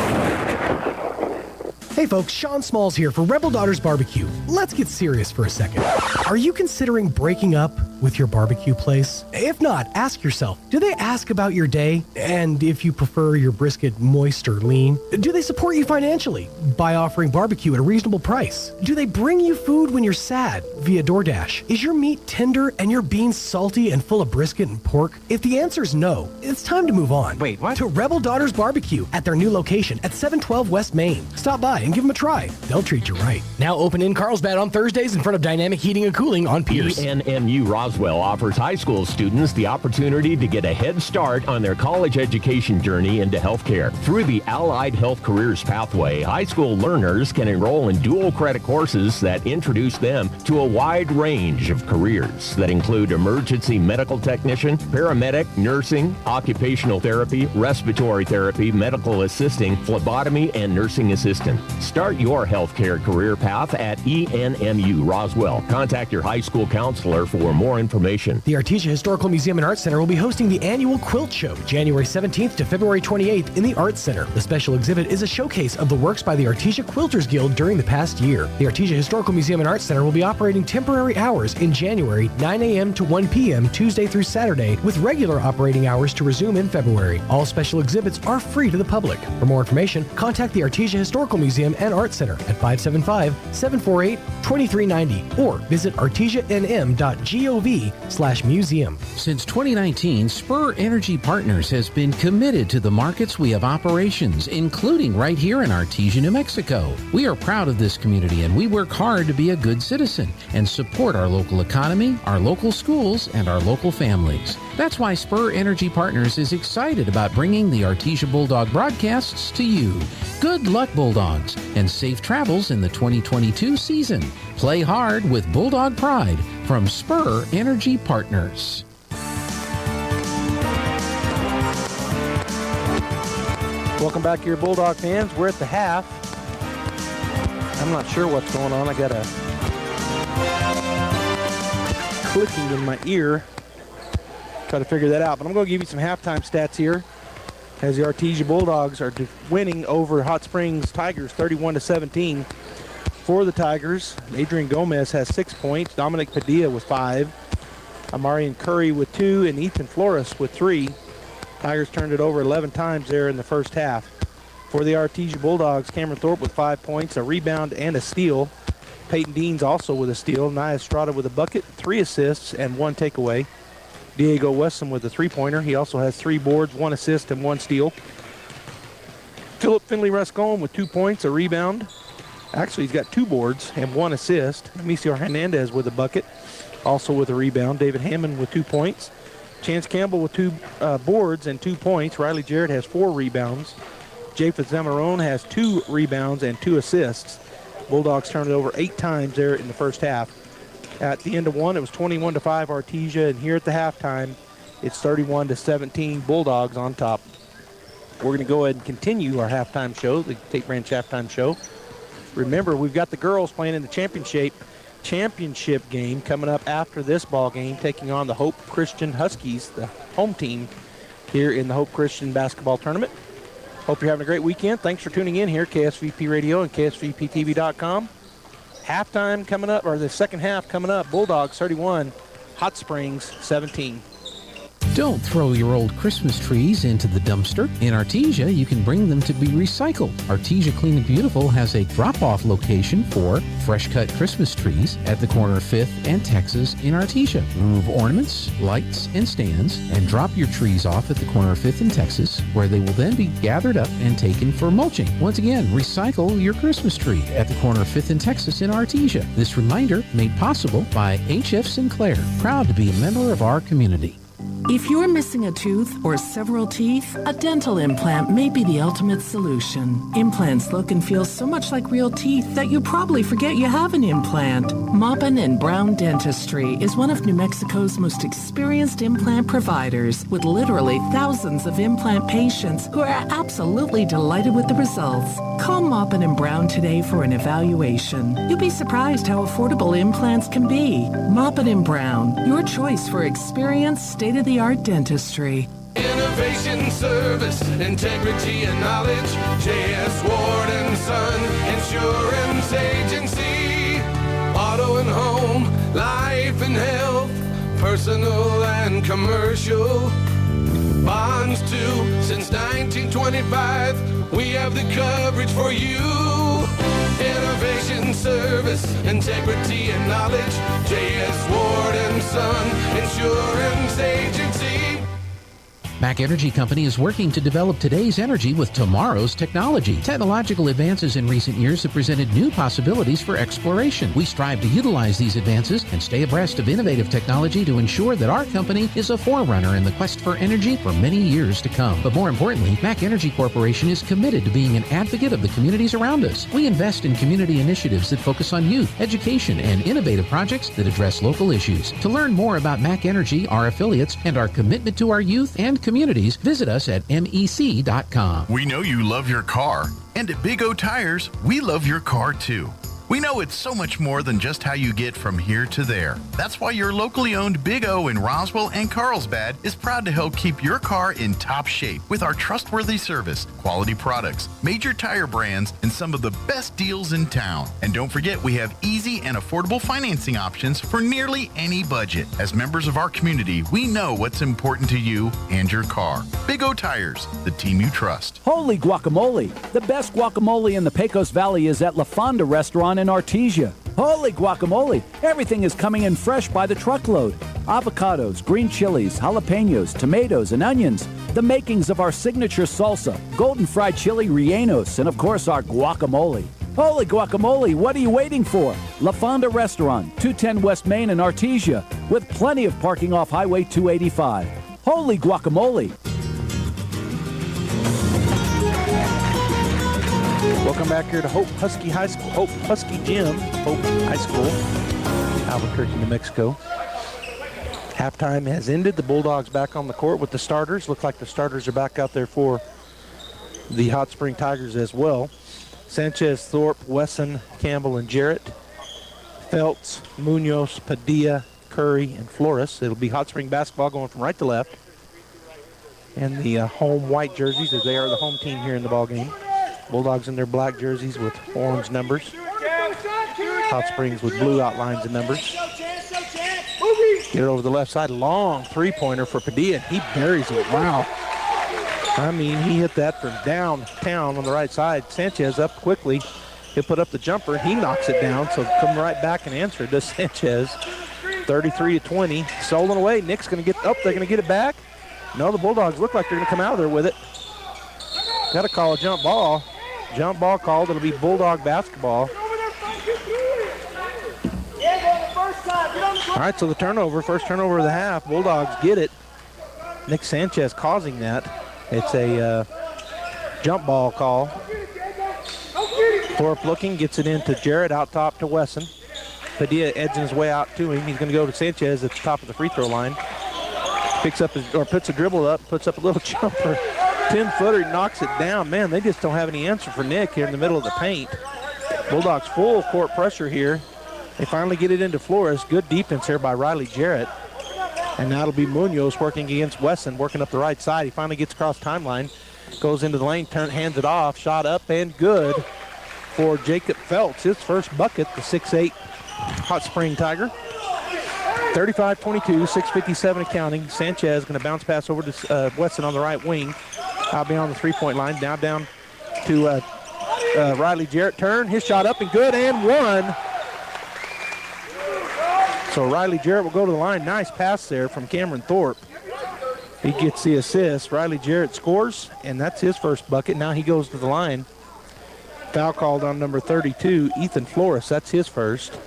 Hey folks, Sean Smalls here for Rebel Daughters Barbecue. Let's get serious for a second. Are you considering breaking up with your barbecue place? If not, ask yourself, do they ask about your day? And if you prefer your brisket moist or lean? Do they support you financially by offering barbecue at a reasonable price? Do they bring you food when you're sad via DoorDash? Is your meat tender and your beans salty and full of brisket and pork? If the answer is no, it's time to move on. Wait, what? To Rebel Daughters Barbecue at their new location at 712 West Main. Stop by and give them a try. They'll treat you right. Now open in Carlsbad on Thursdays in front of Dynamic Heating and Cooling on Pierce. ENMU Roswell offers high school students the opportunity to get a head start on their college education journey into healthcare. Through the Allied Health Careers Pathway, high school learners can enroll in dual credit courses that introduce them to a wide range of careers that include emergency medical technician, paramedic, nursing, occupational therapy, respiratory therapy, medical assisting, phlebotomy, and nursing assistant. Start your healthcare career path at ENMU Roswell. Contact your high school counselor for more information. The Artesia Historical Museum and Arts Center will be hosting the annual Quilt Show, January 17th to February 28th in the Arts Center. The special exhibit is a showcase of the works by the Artesia Quilters Guild during the past year. The Artesia Historical Museum and Arts Center will be operating temporary hours in January, 9 a.m. to 1 p.m. Tuesday through Saturday, with regular operating hours to resume in February. All special exhibits are free to the public. For more information, contact the Artesia Historical Museum and Arts Center at 575-748-2390 or visit artesianm.gov/museum. Since 2019, Spur Energy Partners has been committed to the markets we have operations, including right here in Artesia, New Mexico. We are proud of this community and we work hard to be a good citizen and support our local economy, our local schools, and our local families. That's why Spur Energy Partners is excited about bringing the Artesia Bulldog broadcasts to you. Good luck, Bulldogs, and safe travels in the 2022 season. Play hard with Bulldog Pride from Spur Energy Partners. Welcome back here, Bulldog fans. We're at the half. I'm not sure what's going on. I got a clicking in my ear. Try to figure that out. But I'm going to give you some halftime stats here, as the Artesia Bulldogs are winning over Hot Springs Tigers 31-17. For the Tigers, Adrian Gomez has 6 points, Dominic Padilla with 5, Amarian Curry with 2, and Ethan Flores with 3. Tigers turned it over 11 times there in the first half. For the Artesia Bulldogs, Cameron Thorpe with 5 points, a rebound, and a steal. Peyton Deans also with a steal. Nia Estrada with a bucket, 3 assists, and 1 takeaway. Diego Wesson with a 3-pointer. He also has 3 boards, 1 assist, and 1 steal. Philip Finley Rascon with 2 points, a rebound. Actually, he's got 2 boards and 1 assist. Amicio Hernandez with a bucket, also with a rebound. David Hammond with 2 points. Chance Campbell with 2 boards and 2 points. Riley Jarrett has 4 rebounds. Japheth Zamarone has 2 rebounds and 2 assists. Bulldogs turned it over 8 times there in the first half. At the end of one, it was 21-5 Artesia, and here at the halftime, it's 31-17 Bulldogs on top. We're going to go ahead and continue our halftime show, the Tate Branch halftime show. Remember, we've got the girls playing in the championship game coming up after this ball game, taking on the Hope Christian Huskies, the home team here in the Hope Christian basketball tournament. Hope you're having a great weekend. Thanks for tuning in here, KSVP Radio and KSVPTV.com. Halftime coming up, or the second half coming up. Bulldogs 31, Hot Springs 17. Don't throw your old Christmas trees into the dumpster. In Artesia, you can bring them to be recycled. Artesia Clean and Beautiful has a drop-off location for fresh-cut Christmas trees at the corner of 5th and Texas in Artesia. Remove ornaments, lights, and stands, and drop your trees off at the corner of 5th and Texas, where they will then be gathered up and taken for mulching. Once again, recycle your Christmas tree at the corner of 5th and Texas in Artesia. This reminder made possible by H.F. Sinclair, proud to be a member of our community. If you're missing a tooth or several teeth, a dental implant may be the ultimate solution. Implants look and feel so much like real teeth that you probably forget you have an implant. Maupin & Brown Dentistry is one of New Mexico's most experienced implant providers, with literally thousands of implant patients who are absolutely delighted with the results. Call Maupin & Brown today for an evaluation. You'll be surprised how affordable implants can be. Maupin & Brown, your choice for experienced, state-of-the-art dentistry. Innovation, service, integrity, and knowledge. J.S. Ward and Son Insurance Agency. Auto and home, life and health, personal and commercial. Bonds too, since 1925, we have the coverage for you. Innovation, service, integrity, and knowledge. J.S. Ward and Son Insurance Agency. Mac Energy Company is working to develop today's energy with tomorrow's technology. Technological advances in recent years have presented new possibilities for exploration. We strive to utilize these advances and stay abreast of innovative technology to ensure that our company is a forerunner in the quest for energy for many years to come. But more importantly, Mac Energy Corporation is committed to being an advocate of the communities around us. We invest in community initiatives that focus on youth, education, and innovative projects that address local issues. To learn more about Mac Energy, our affiliates, and our commitment to our youth and communities, visit us at mec.com. We know you love your car, and at Big O Tires, we love your car too. We know it's so much more than just how you get from here to there. That's why your locally owned Big O in Roswell and Carlsbad is proud to help keep your car in top shape with our trustworthy service, quality products, major tire brands, and some of the best deals in town. And don't forget, we have easy and affordable financing options for nearly any budget. As members of our community, we know what's important to you and your car. Big O Tires, the team you trust. Holy guacamole! The best guacamole in the Pecos Valley is at La Fonda Restaurant in Artesia. Holy guacamole! Everything is coming in fresh by the truckload. Avocados, green chilies, jalapenos, tomatoes, and onions. The makings of our signature salsa, golden fried chili rellenos, and of course our guacamole. Holy guacamole, what are you waiting for? La Fonda Restaurant, 210 West Main in Artesia, with plenty of parking off Highway 285. Holy guacamole! Welcome back here to Hope Husky High School, Hope Husky Gym, Hope High School, Albuquerque, New Mexico. Halftime has ended. The Bulldogs back on the court with the starters. Look like the starters are back out there for the Hot Spring Tigers as well. Sanchez, Thorpe, Wesson, Campbell, and Jarrett. Feltz, Munoz, Padilla, Curry, and Flores. It'll be Hot Spring basketball going from right to left. And the home white jerseys, as they are the home team here in the ball game. Bulldogs in their black jerseys with orange numbers. Hot Springs with blue outlines and numbers. Get it over the left side. Long three-pointer for Padilla. He buries it. Wow. I mean, he hit that from downtown on the right side. Sanchez up quickly. He'll put up the jumper. He knocks it down, so come right back and answer it. Does Sanchez. 33-20. Stolen away. Nick's going to get up. They're going to get it back. No, the Bulldogs look like they're going to come out of there with it. Got to call a jump ball. Jump ball called. It'll be Bulldog basketball. All right, so the turnover, first turnover of the half. Bulldogs get it. Nick Sanchez causing that. It's a jump ball call. Thorpe looking, gets it into Jarrett, out top to Wesson. Padilla edging his way out to him. He's going to go to Sanchez at the top of the free throw line. Picks up puts a dribble up, puts up a little jumper. 10-footer, knocks it down. Man, they just don't have any answer for Nick here in the middle of the paint. Bulldogs full court pressure here. They finally get it into Flores. Good defense here by Riley Jarrett. And now it'll be Munoz working against Wesson, working up the right side. He finally gets across timeline, goes into the lane, hands it off, shot up and good for Jacob Phelps. His first bucket, the 6'8" Hot Spring Tiger. 35-22, 6:57 and counting. Sanchez going to bounce pass over to Wesson on the right wing. Out beyond the three-point line. Down to Riley Jarrett. Turn, his shot up and good and one. So Riley Jarrett will go to the line. Nice pass there from Cameron Thorpe. He gets the assist. Riley Jarrett scores, and that's his first bucket. Now he goes to the line. Foul called on number 32, Ethan Flores. That's his first.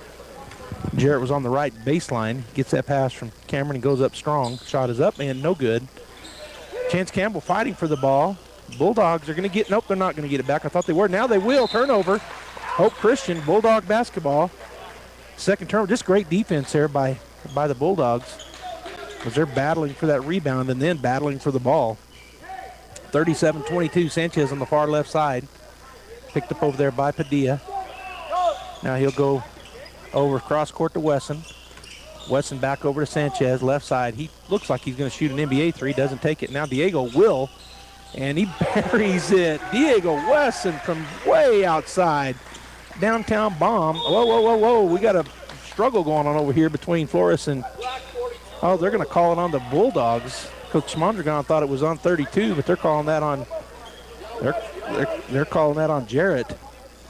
Jarrett was on the right baseline. Gets that pass from Cameron and goes up strong. Shot is up and no good. Chance Campbell fighting for the ball. Bulldogs are going to get, nope, they're not going to get it back. I thought they were. Now they will. Turnover. Hope Christian, Bulldog basketball. Second turnover. Just great defense there by the Bulldogs, as they're battling for that rebound and then battling for the ball. 37-22, Sanchez on the far left side. Picked up over there by Padilla. Now he'll go over cross court to Wesson. Wesson back over to Sanchez, left side. He looks like he's going to shoot an NBA three, doesn't take it. Now Diego will, and he buries it. Diego Wesson from way outside. Downtown bomb. Whoa. We got a struggle going on over here between Flores and, oh, they're going to call it on the Bulldogs. Coach Mondragon thought it was on 32, but they're calling that on, they're calling that on Jarrett.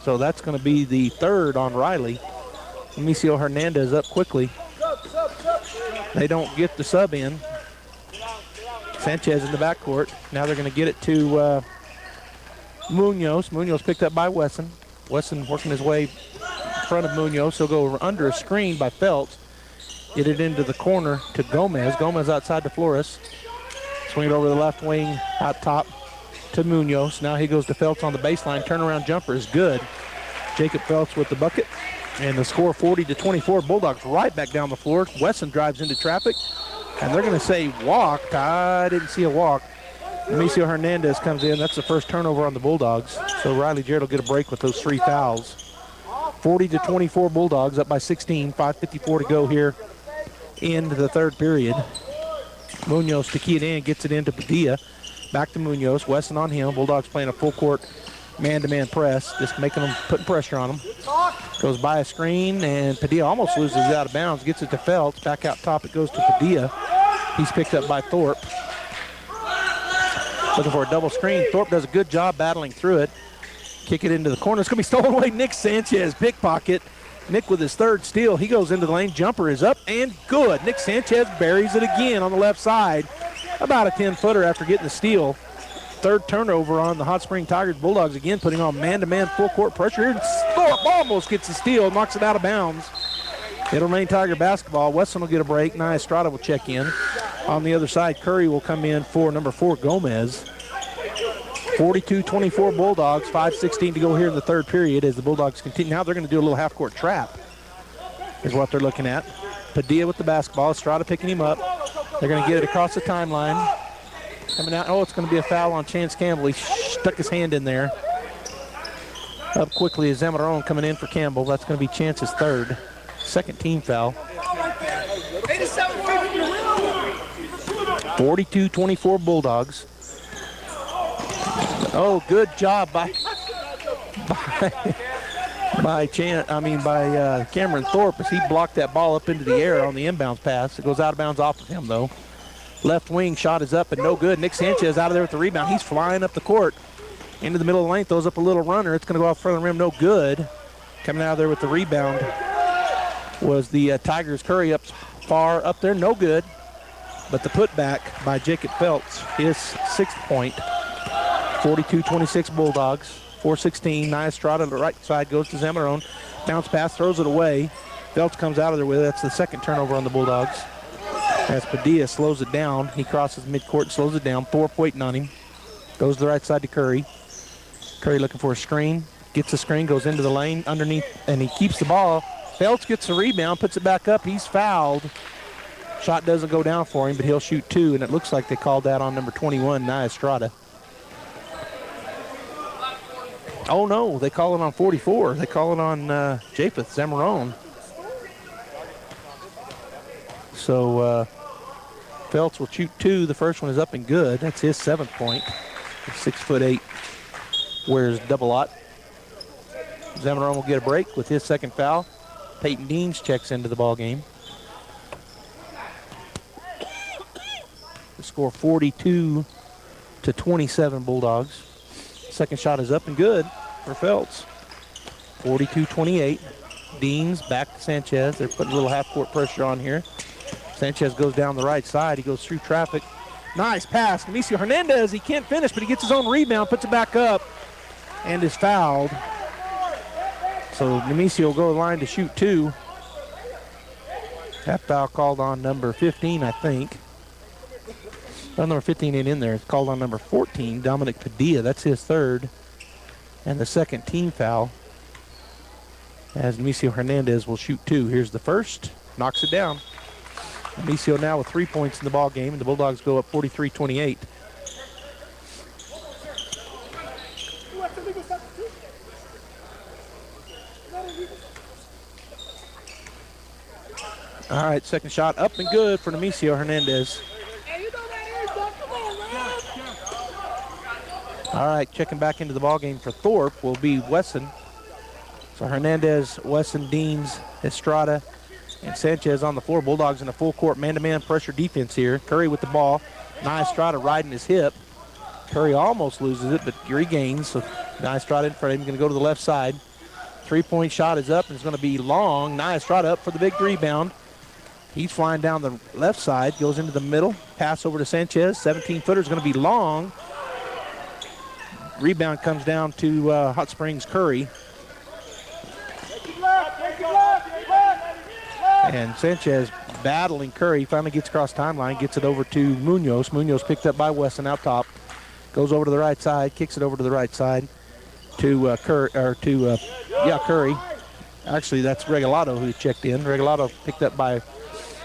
So that's going to be the third on Riley. Amicio Hernandez up quickly. They don't get the sub in. Sanchez in the backcourt. Now they're going to get it to Munoz. Munoz picked up by Wesson. Wesson working his way in front of Munoz. He'll go under a screen by Phelps. Get it into the corner to Gomez. Gomez outside to Flores. Swing it over the left wing out top to Munoz. Now he goes to Phelps on the baseline. Turnaround jumper is good. Jacob Phelps with the bucket. And the score 40-24. Bulldogs right back down the floor. Wesson drives into traffic. And they're going to say walked. I didn't see a walk. Amicio Hernandez comes in. That's the first turnover on the Bulldogs. So Riley Jarrett will get a break with those three fouls. 40-24 Bulldogs, up by 16. 5:54 to go here in the third period. Munoz to key it in, gets it into Padilla. Back to Munoz. Wesson on him. Bulldogs playing a full court man-to-man press, just making them, putting pressure on them. Goes by a screen, and Padilla almost loses it out of bounds. Gets it to Phelps. Back out top, it goes to Padilla. He's picked up by Thorpe. Looking for a double screen. Thorpe does a good job battling through it. Kick it into the corner. It's going to be stolen away. Nick Sanchez, pickpocket. Nick with his third steal. He goes into the lane. Jumper is up and good. Nick Sanchez buries it again on the left side. About a 10-footer after getting the steal. Third turnover on the Hot Spring Tigers. Bulldogs again putting on man-to-man full court pressure. And Thorpe almost gets the steal, knocks it out of bounds. It'll remain Tiger basketball. Wesson will get a break. Nia Estrada will check in. On the other side, Curry will come in for number 4, Gomez. 42-24 Bulldogs. 5:16 to go here in the third period as the Bulldogs continue. Now they're going to do a little half-court trap is what they're looking at. Padilla with the basketball. Estrada picking him up. They're going to get it across the timeline. Coming out. Oh, it's going to be a foul on Chance Campbell. He stuck his hand in there. Up quickly is Zamarron coming in for Campbell. That's going to be Chance's third. Second team foul. 42-24 Bulldogs. Oh, good job by Cameron Thorpe as he blocked that ball up into the air on the inbounds pass. It goes out of bounds off of him, though. Left wing shot is up and no good. Nick Sanchez out of there with the rebound. He's flying up the court into the middle of the lane. Throws up a little runner. It's going to go off front of the rim. No good. Coming out of there with the rebound was the Tigers. Curry up far up there. No good. But the putback by Jacob Phelps, his 6th point. 42-26 Bulldogs. 4:16. Nia Estrada to the right side goes to Zamarron. Bounce pass, throws it away. Phelps comes out of there with it. That's the second turnover on the Bulldogs. As Padilla slows it down. He crosses midcourt and slows it down. Thorpe waiting on him. Goes to the right side to Curry. Curry looking for a screen. Gets the screen, goes into the lane underneath, and he keeps the ball. Feltz gets the rebound, puts it back up. He's fouled. Shot doesn't go down for him, but he'll shoot 2, and it looks like they called that on number 21, Nia Estrada. Oh, no, they call it on 44. They call it on Japheth Zamarone. So Feltz will shoot 2. The first one is up and good. That's his 7th point. 6'8", wears double-aught. Zamarone will get a break with his 2nd foul. Peyton Deans checks into the ball game. The score 42-27 Bulldogs. Second shot is up and good for Feltz. 42-28. Deans back to Sanchez. They're putting a little half-court pressure on here. Sanchez goes down the right side. He goes through traffic. Nice pass. Nemesio Hernandez, he can't finish, but he gets his own rebound, puts it back up, and is fouled. So Nemesio will go to the line to shoot 2. That foul called on number 15, I think. Well, number 15 ain't in there. It's called on number 14, Dominic Padilla. That's his 3rd. And the 2nd team foul, as Nemesio Hernandez will shoot 2. Here's the first. Knocks it down. Nemesio now with 3 points in the ball game, and the Bulldogs go up 43-28. All right, second shot up and good for Nemesio Hernandez. All right, checking back into the ballgame for Thorpe will be Wesson. So Hernandez, Wesson, Deans, Estrada, and Sanchez on the floor. Bulldogs in a full court man-to-man pressure defense here. Curry with the ball. Nia Estrada riding his hip. Curry almost loses it, but regains. So Nia Estrada in front of him, going to go to the left side. 3-point shot is up and it's going to be long. Nia Estrada up for the big rebound. He's flying down the left side, goes into the middle. Pass over to Sanchez. 17-footer is going to be long. Rebound comes down to Hot Springs Curry. And Sanchez battling Curry. Finally gets across timeline, gets it over to Munoz. Munoz picked up by Wesson out top. Goes over to the right side, kicks it over to the right side to Curry. Actually, that's Regalado who checked in. Regalado picked up by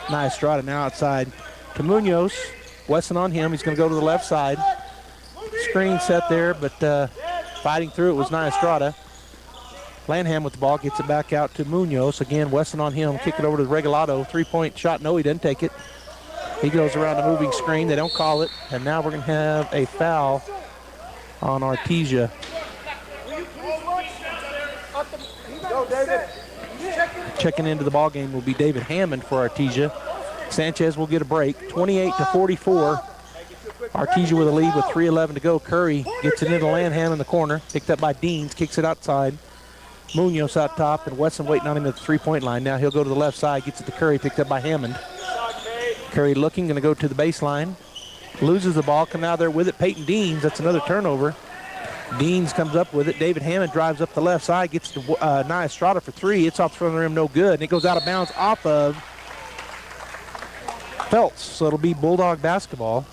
Nia Estrada. Now outside to Munoz. Wesson on him. He's going to go to the left side. Screen set there, but fighting through it was Nia Estrada. Lanham with the ball, gets it back out to Munoz. Again, Wesson on him, kick it over to Regalado. 3-point shot, no, he didn't take it. He goes around the moving screen, they don't call it. And now we're going to have a foul on Artesia. Checking into the ball game will be David Hammond for Artesia. Sanchez will get a break, 28-44. Artesia with a lead with 3:11 to go. Curry gets it into Lanham in the corner, picked up by Deans, kicks it outside. Munoz out top, and Wesson waiting on him at the 3-point line. Now he'll go to the left side, gets it to Curry, picked up by Hammond. Curry looking, going to go to the baseline. Loses the ball, coming out there with it. Peyton Deans, that's another turnover. Deans comes up with it. David Hammond drives up the left side, gets to Nia Estrada for 3. It's off the front of the rim, no good. And it goes out of bounds off of Feltz. So it'll be Bulldog basketball.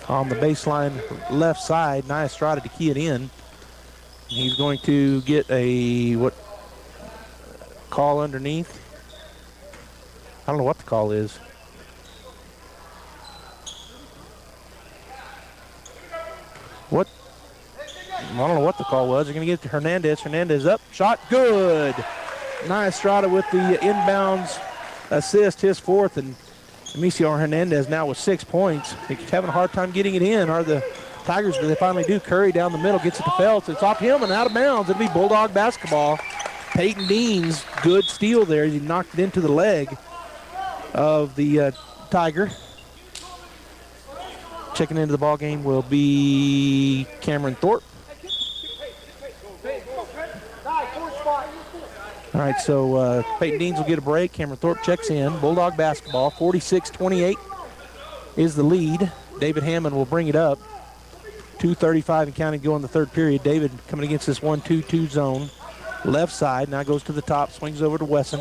On the baseline left side, Nia Estrada to key it in. He's going to get a call underneath. I don't know what the call is. What? I don't know what the call was. They're going to get it to Hernandez. Hernandez up. Shot good. Nia Estrada with the inbounds assist, his 4th, and Nemesio Hernandez now with 6 points. He's having a hard time getting it in. Are the Tigers, they finally do. Curry down the middle, gets it to Feltz. It's off him and out of bounds. It'll be Bulldog basketball. Peyton Deans, good steal there. He knocked it into the leg of the Tiger. Checking into the ball game will be Cameron Thorpe. All right, so Peyton Deans will get a break. Cameron Thorpe checks in. Bulldog basketball, 46-28 is the lead. David Hammond will bring it up. 2:35 and counting to go in the third period. David coming against this 1-2-2 zone. Left side, now goes to the top, swings over to Wesson.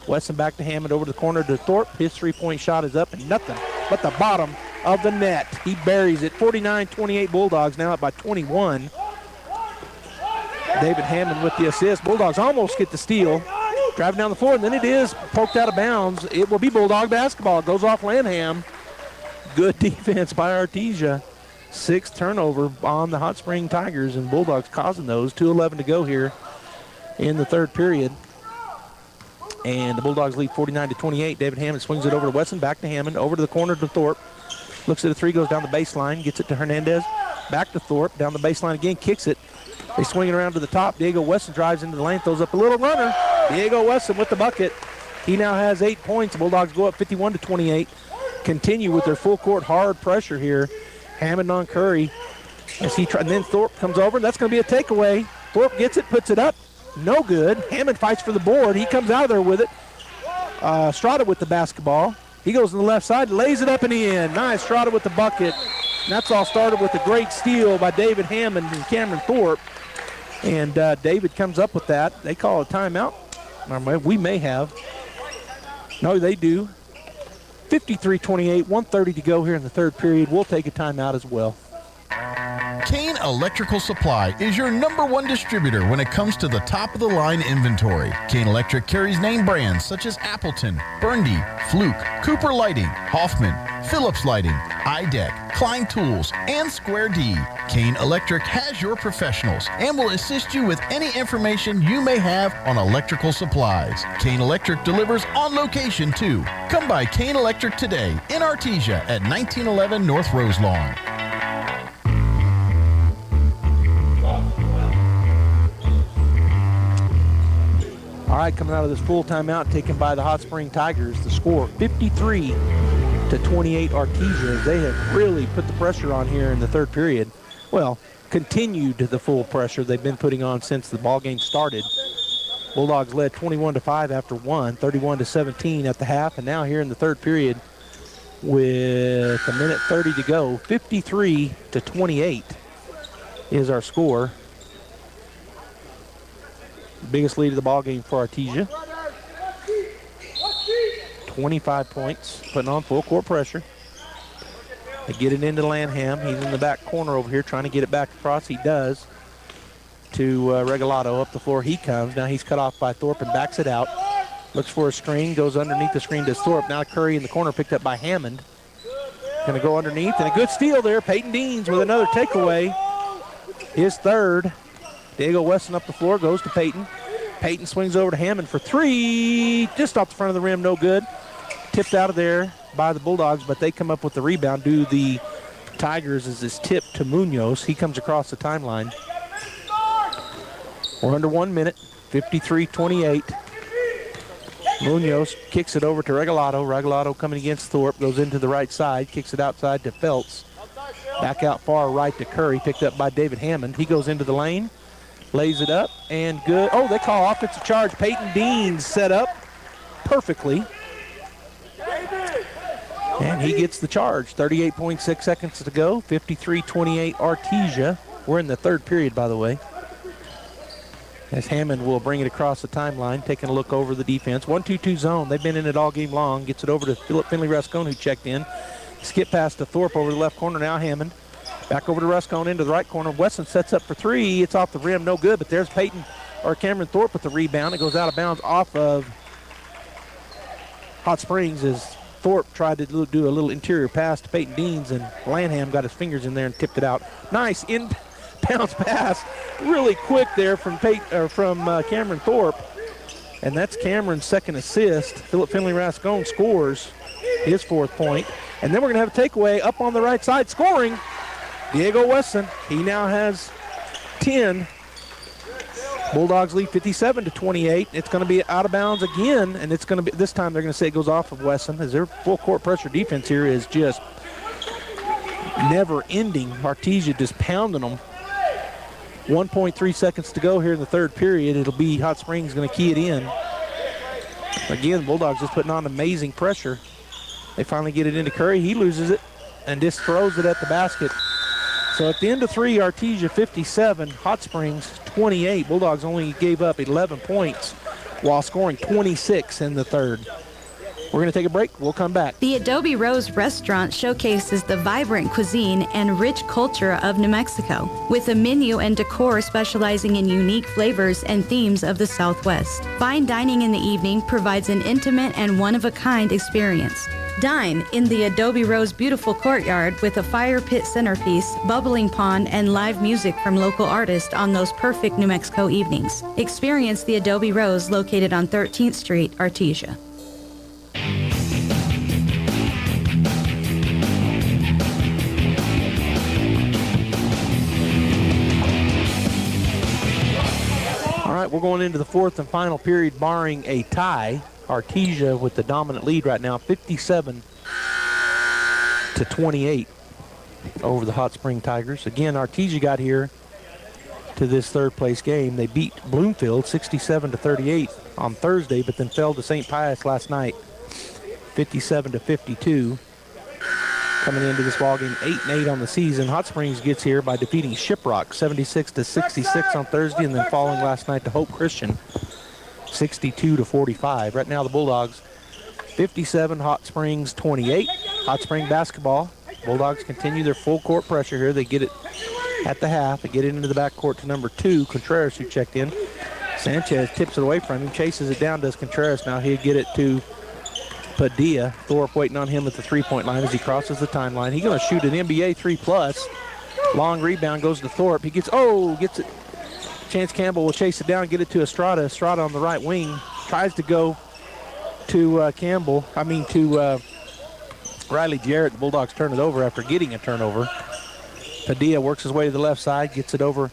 Wesson back to Hammond, over to the corner to Thorpe. His 3-point shot is up and nothing but the bottom of the net. He buries it. 49-28 Bulldogs, now up by 21. David Hammond with the assist. Bulldogs almost get the steal. Driving down the floor, and then it is poked out of bounds. It will be Bulldog basketball. It goes off Lanham. Good defense by Artesia. 6th turnover on the Hot Spring Tigers, and Bulldogs causing those. 2:11 to go here in the third period. And the Bulldogs lead 49-28. David Hammond swings it over to Wesson, back to Hammond, over to the corner to Thorpe. Looks at a three, goes down the baseline, gets it to Hernandez. Back to Thorpe, down the baseline again, kicks it. They swing it around to the top. Diego Wesson drives into the lane, throws up a little runner. Diego Wesson with the bucket. He now has 8 points. The Bulldogs go up 51-28. Continue with their full court hard pressure here. Hammond on Curry. And then Thorpe comes over, and that's going to be a takeaway. Thorpe gets it, puts it up. No good. Hammond fights for the board. He comes out of there with it. Strada with the basketball. He goes to the left side, lays it up and in. Nice. Strada with the bucket. And that's all started with a great steal by David Hammond and Cameron Thorpe. And David comes up with that. They call a timeout. We may have. No, they do. 53-28, 1:30 to go here in the third period. We'll take a timeout as well. Kane Electrical Supply is your #1 distributor when it comes to the top-of-the-line inventory. Kane Electric carries name brands such as Appleton, Burndy, Fluke, Cooper Lighting, Hoffman, Phillips Lighting, iDeck, Klein Tools, and Square D. Kane Electric has your professionals and will assist you with any information you may have on electrical supplies. Kane Electric delivers on location too. Come by Kane Electric today in Artesia at 1911 North Roselawn. All right, coming out of this full timeout taken by the Hot Spring Tigers, the score 53-28 Artesia. They have really put the pressure on here in the third period. Well, continued the full pressure they've been putting on since the ball game started. Bulldogs led 21-5 after one, 31-17 at the half, and now here in the third period with a minute 30 to go, 53-28 is our score. Biggest lead of the ball game for Artesia. 25 points, putting on full court pressure. They get it into Lanham. He's in the back corner over here trying to get it back across. He does to Regalado. Up the floor he comes. Now he's cut off by Thorpe and backs it out. Looks for a screen, goes underneath the screen to Thorpe. Now Curry in the corner picked up by Hammond. Going to go underneath, and a good steal there. Peyton Deans with another takeaway. His third. Diego Wesson up the floor, goes to Peyton. Peyton swings over to Hammond for three. Just off the front of the rim, no good. Tipped out of there by the Bulldogs, but they come up with the rebound. Do the Tigers as it's tipped to Munoz. He comes across the timeline. We're under 1 minute, 53-28. Munoz kicks it over to Regalado. Regalado coming against Thorpe, goes into the right side, kicks it outside to Feltz. Back out far right to Curry, picked up by David Hammond. He goes into the lane, lays it up, and good. Oh, they call offensive charge. Peyton Deans set up perfectly. And he gets the charge. 38.6 seconds to go. 53-28 Artesia. We're in the third period, by the way. As Hammond will bring it across the timeline, taking a look over the defense. 1-2-2 zone. They've been in it all game long. Gets it over to Philip Finley-Rascone, who checked in. Skip pass to Thorpe over the left corner. Now Hammond. Back over to Rascone into the right corner. Wesson sets up for three. It's off the rim. No good, but there's Cameron Thorpe with the rebound. It goes out of bounds off of Hot Springs as Thorpe tried to do a little interior pass to Peyton Deans, and Lanham got his fingers in there and tipped it out. Nice in-bounds pass. Really quick there from Cameron Thorpe. And that's Cameron's second assist. Philip Finley-Rascone scores his fourth point. And then we're going to have a takeaway up on the right side, scoring Diego Wesson. He now has 10. Bulldogs lead 57-28. It's going to be out of bounds again, and it's going to be, this time they're going to say it goes off of Wesson, as their full court pressure defense here is just never ending. Artesia just pounding them. 1.3 seconds to go here in the third period. It'll be Hot Springs going to key it in. Again, Bulldogs just putting on amazing pressure. They finally get it into Curry. He loses it and just throws it at the basket. So at the end of three, Artesia 57, Hot Springs 28. Bulldogs only gave up 11 points while scoring 26 in the third. We're going to take a break. We'll come back. The Adobe Rose restaurant showcases the vibrant cuisine and rich culture of New Mexico, with a menu and decor specializing in unique flavors and themes of the Southwest. Fine dining in the evening provides an intimate and one-of-a-kind experience. Dine in the Adobe Rose beautiful courtyard with a fire pit centerpiece, bubbling pond, and live music from local artists on those perfect New Mexico evenings. Experience the Adobe Rose located on 13th Street, Artesia. All right, we're going into the fourth and final period, barring a tie. Artesia with the dominant lead right now, 57-28 over the Hot Spring Tigers. Again, Artesia got here to this third place game. They beat Bloomfield 67-38 on Thursday, but then fell to St. Pius last night, 57-52. Coming into this ballgame 8-8 on the season. Hot Springs gets here by defeating Shiprock 76-66 on Thursday, and then falling last night to Hope Christian 62-45. Right now the Bulldogs 57, Hot Springs 28. Hot Spring basketball. Bulldogs continue their full court pressure here. They get it at the half. They get it into the backcourt to number 2, Contreras, who checked in. Sanchez tips it away from him, chases it down, does Contreras. Now he'll get it to Padilla. Thorpe waiting on him at the three-point line as he crosses the timeline. He's going to shoot an NBA 3+. Long rebound goes to Thorpe. He gets it. Chance Campbell will chase it down, get it to Estrada. Estrada on the right wing tries to go to Riley Jarrett. The Bulldogs turn it over after getting a turnover. Padilla works his way to the left side, gets it over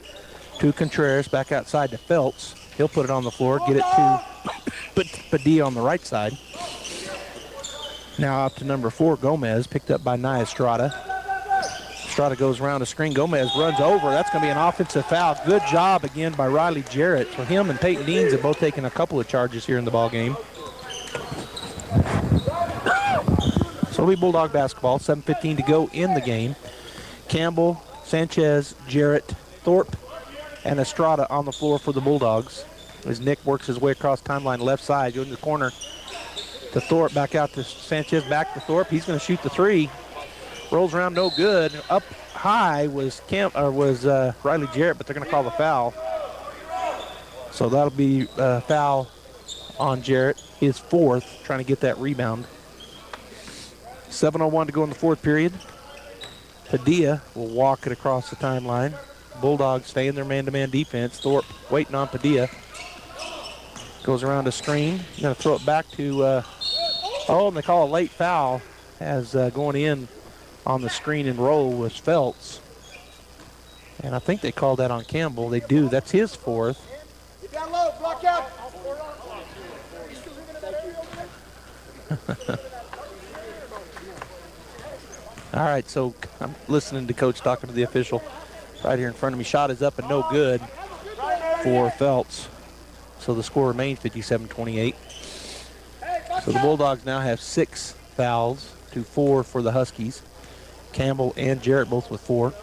to Contreras, back outside to Feltz. He'll put it on the floor, get it to Padilla on the right side. Now up to number 4, Gomez, picked up by Nia Estrada. Estrada goes around the screen. Gomez runs over. That's going to be an offensive foul. Good job again by Riley Jarrett. For him and Peyton Deans have both taken a couple of charges here in the ball game. So it'll be Bulldog basketball. 7:15 to go in the game. Campbell, Sanchez, Jarrett, Thorpe, and Estrada on the floor for the Bulldogs. As Nick works his way across timeline left side, goes in the corner to Thorpe, back out to Sanchez, back to Thorpe. He's going to shoot the three. Rolls around, no good. Up high was Riley Jarrett, but they're going to call the foul. So that'll be a foul on Jarrett, his 4th, trying to get that rebound. 7:01 to go in the 4th period. Padilla will walk it across the timeline. Bulldogs stay in their man-to-man defense. Thorpe waiting on Padilla. Goes around a screen. Going to throw it back to, and they call a late foul as going in on the screen and roll was Feltz. And I think they called that on Campbell. They do. That's his 4th. Get down low, block out. All right, so I'm listening to Coach talking to the official right here in front of me. Shot is up and no good for Feltz. So the score remains 57-28. So the Bulldogs now have 6 fouls to 4 for the Huskies. Campbell and Jarrett both with 4.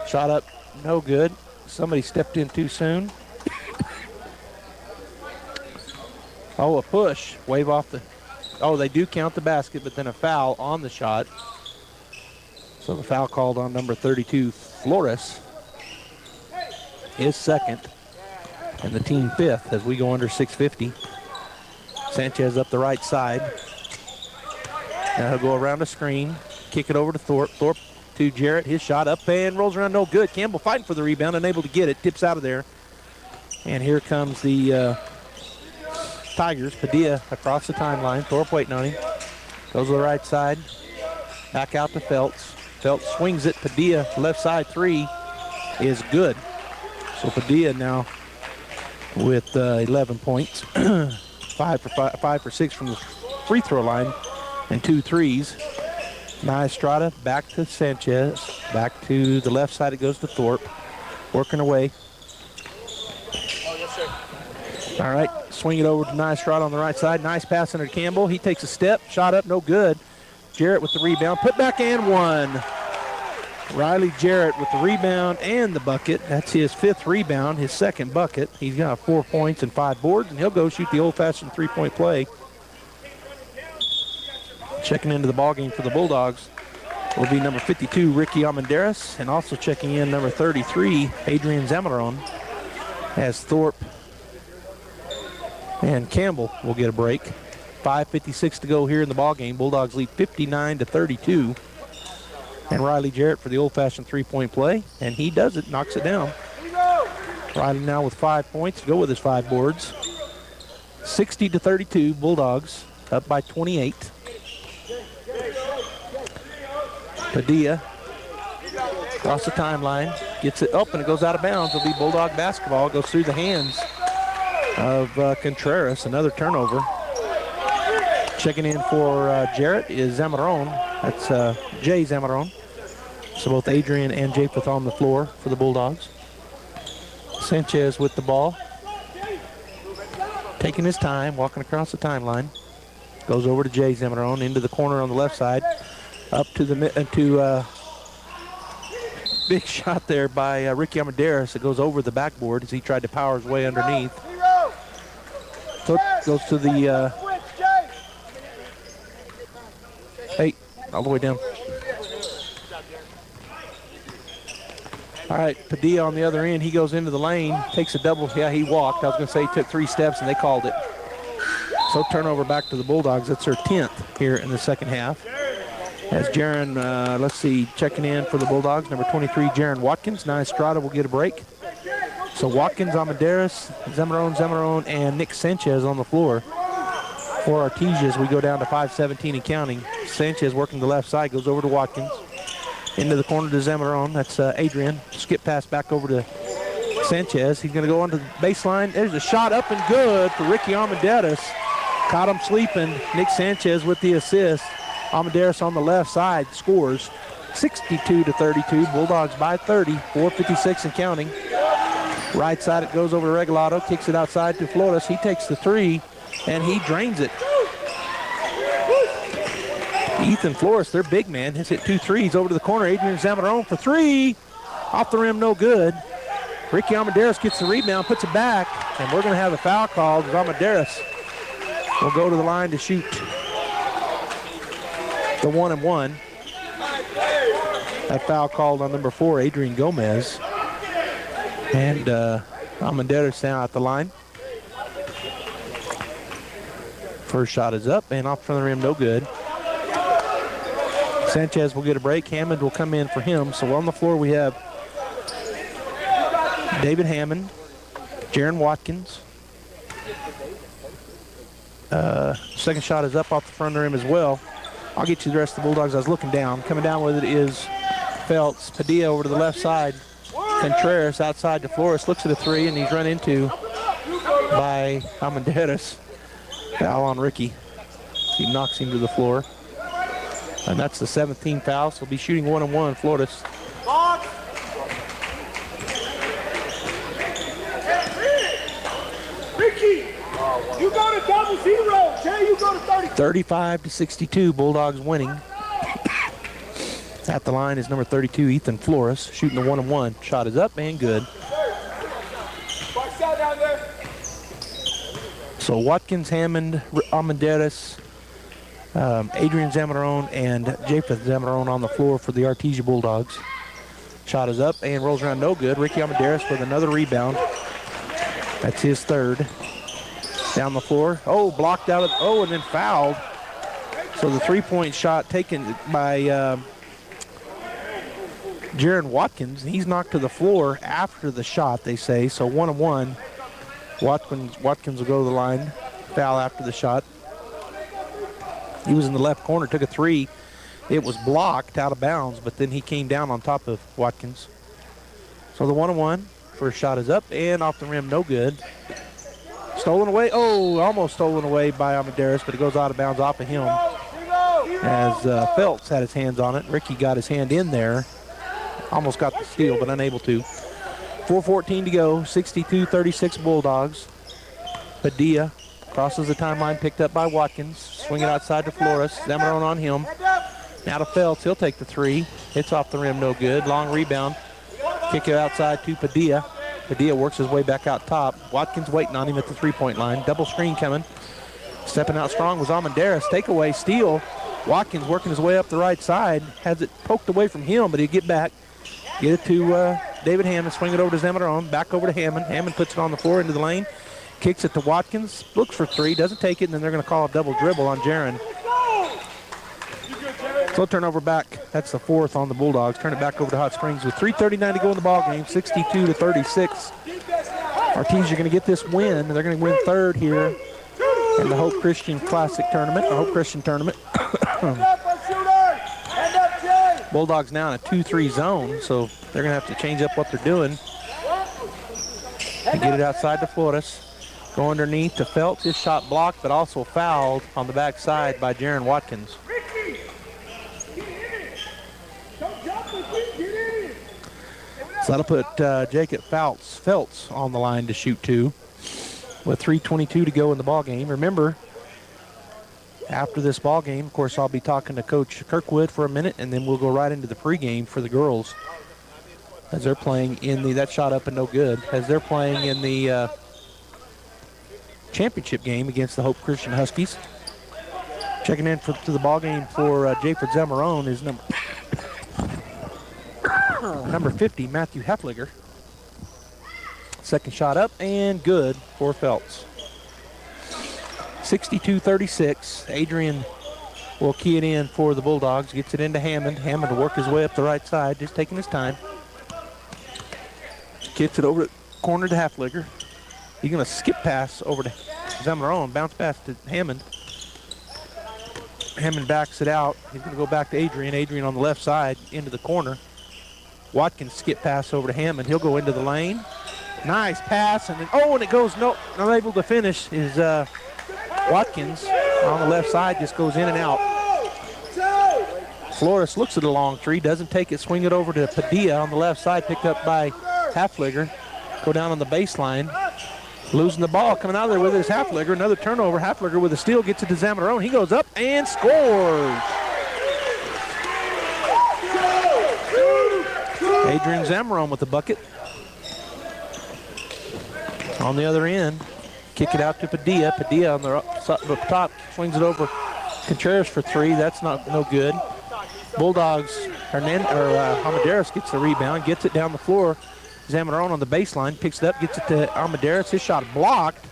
Shot up, no good. Somebody stepped in too soon. A push. Wave off the... they do count the basket, but then a foul on the shot. So the foul called on number 32, Flores. His 2nd. And the team 5th as we go under 6:50. Sanchez up the right side. Now he'll go around the screen, kick it over to Thorpe. Thorpe to Jarrett. His shot up and rolls around, no good. Campbell fighting for the rebound, unable to get it. Tips out of there. And here comes the Tigers. Padilla across the timeline. Thorpe waiting on him. Goes to the right side. Back out to Feltz. Feltz swings it. Padilla, left side 3 is good. So Padilla now with 11 points. 5 for 6 from the free throw line. And 2 threes. Nia Estrada back to Sanchez. Back to the left side. It goes to Thorpe. Working away. All right, swing it over to Nia Estrada on the right side. Nice pass under Campbell. He takes a step. Shot up, no good. Jarrett with the rebound. Put back and 1. Riley Jarrett with the rebound and the bucket. That's his 5th rebound, his 2nd bucket. He's got 4 points and 5 boards, and he'll go shoot the old-fashioned 3-point play Checking into the ballgame for the Bulldogs will be number 52, Ricky Almendares, and also checking in number 33, Adrian Zamaron, as Thorpe and Campbell will get a break. 5:56 to go here in the ballgame. Bulldogs lead 59-32. And Riley Jarrett for the old-fashioned three-point play, and he does it, knocks it down. Riley now with 5 points to go with his 5 boards. 60-32, Bulldogs up by 28. Padilla across the timeline, gets it up, and it goes out of bounds. It'll be Bulldog basketball. Goes through the hands of Contreras. Another turnover. Checking in for Jarrett is Zamaron. That's Jay Zamaron. So both Adrian and Japheth on the floor for the Bulldogs. Sanchez with the ball. Taking his time, walking across the timeline. Goes over to Jay Zamaron into the corner on the left side. Up to the big shot there by Ricky Almendares. It goes over the backboard as he tried to power his way underneath. So it goes to the all the way down. All right, Padilla on the other end. He goes into the lane, takes a double. Yeah, he walked. I was going to say he took 3 steps, and they called it. So turnover back to the Bulldogs. That's their 10th here in the second half. As Jaron, checking in for the Bulldogs, number 23, Jaron Watkins. Now Estrada will get a break. So Watkins, Almendares, Zamaron, and Nick Sanchez on the floor. For Artesia as we go down to 5:17 and counting. Sanchez working the left side, goes over to Watkins. Into the corner to Zamaron. That's Adrian. Skip pass back over to Sanchez. He's going to go onto the baseline. There's a shot up and good for Ricky Almendares. Caught him sleeping. Nick Sanchez with the assist. Almendares on the left side scores 62-32. Bulldogs by 30. 4:56 and counting. Right side it goes over to Regalado. Kicks it outside to Flores. He takes the 3. And he drains it. Ethan Flores, their big man, has hit 2 threes over to the corner. Adrian Zamaron for 3. Off the rim, no good. Ricky Almendares gets the rebound, puts it back, and we're going to have a foul called as Almendares will go to the line to shoot the 1-and-1. That foul called on number 4, Adrian Gomez. And Almendares now at the line. First shot is up and off from the rim, no good. Sanchez will get a break. Hammond will come in for him. So on the floor we have David Hammond, Jaron Watkins. Second shot is up off the front of the rim as well. I'll get you the rest of the Bulldogs. I was looking down. Coming down with it is Feltz. Padilla over to the left side. Contreras outside to Flores. Looks at a 3 and he's run into by Almendares. Foul on Ricky. He knocks him to the floor. And that's the 17th foul, so he'll be shooting 1-and-1, Flores. Ricky, you go to double zero. Jay, you go to 30. 35-62, Bulldogs winning. At the line is number 32, Ethan Flores, shooting the 1-and-1. Shot is up and good. Box out down there. So Watkins, Hammond, Almendares, Adrian Zamaron, and Japheth Zamaron on the floor for the Artesia Bulldogs. Shot is up and rolls around no good. Ricky Almendares with another rebound. That's his 3rd. Down the floor. Oh, blocked out of, and then fouled. So the 3-point shot taken by Jaron Watkins. He's knocked to the floor after the shot, they say. So 1-and-1. Watkins will go to the line. Foul after the shot. He was in the left corner, took a 3. It was blocked out of bounds, but then he came down on top of Watkins. So the 1-and-1. First shot is up and off the rim, no good. Stolen away. Oh, almost stolen away by Almendares, but it goes out of bounds off of him. As Feltz had his hands on it. Ricky got his hand in there. Almost got the steal, but unable to. 4:14 to go. 62-36 Bulldogs. Padilla crosses the timeline, picked up by Watkins. Swing it outside to Flores. Zamaron on him. Now to Feltz. He'll take the 3. It's off the rim, no good. Long rebound. Kick it outside to Padilla. Padilla works his way back out top. Watkins waiting on him at the 3-point line. Double screen coming. Stepping out strong was Almendares. Takeaway, steal. Watkins working his way up the right side, has it poked away from him, but he'll get back. Get it to David Hammond, swing it over to Zamaron, back over to Hammond. Hammond puts it on the floor into the lane, kicks it to Watkins, looks for three, doesn't take it, and then they're going to call a double dribble on Jaron. So turnover back. That's the fourth on the Bulldogs. Turn it back over to Hot Springs with 3:39 to go in the ball game, 62-36. Artesia going to get this win. They're going to win third here in the Hope Christian Classic tournament, the Hope Christian tournament. Bulldogs now in a 2-3 zone, so they're going to have to change up what they're doing and get it outside to Flores. Go underneath to Feltz. His shot blocked, but also fouled on the backside by Jaron Watkins. So that'll put Jacob Feltz on the line to shoot two with 3:22 to go in the ball game. Remember, after this ball game, of course, I'll be talking to Coach Kirkwood for a minute, and then we'll go right into the pregame for the girls as they're playing in the, that shot up and no good, as they're playing in the championship game against the Hope Christian Huskies. Checking in to the ball game for Jayford Zamarone is number 50, Matthew Heffliger. Second shot up and good for Feltz. 62-36. Adrian will key it in for the Bulldogs. Gets it into Hammond. Hammond will work his way up the right side, just taking his time. Gets it over the corner to Heffliger. He's going to skip pass over to Zamarone. Bounce pass to Hammond. Hammond backs it out. He's going to go back to Adrian. Adrian on the left side into the corner. Watkins skip pass over to Hammond. He'll go into the lane. Nice pass, and then, and it goes, not able to finish is Watkins on the left side, just goes in and out. Flores looks at the long three, doesn't take it, swing it over to Padilla on the left side, picked up by Heffliger. Go down on the baseline. Losing the ball, coming out of there with it is Heffliger. Another turnover. Heffliger with a steal, gets it to Zamarone. He goes up and scores. Adrian Zamarone with the bucket. On the other end, kick it out to Padilla. Padilla on the top swings it over Contreras for three. That's no good. Bulldogs, Amadeus gets the rebound, gets it down the floor. Zamarone on the baseline, picks it up, gets it to Amadeus. His shot blocked.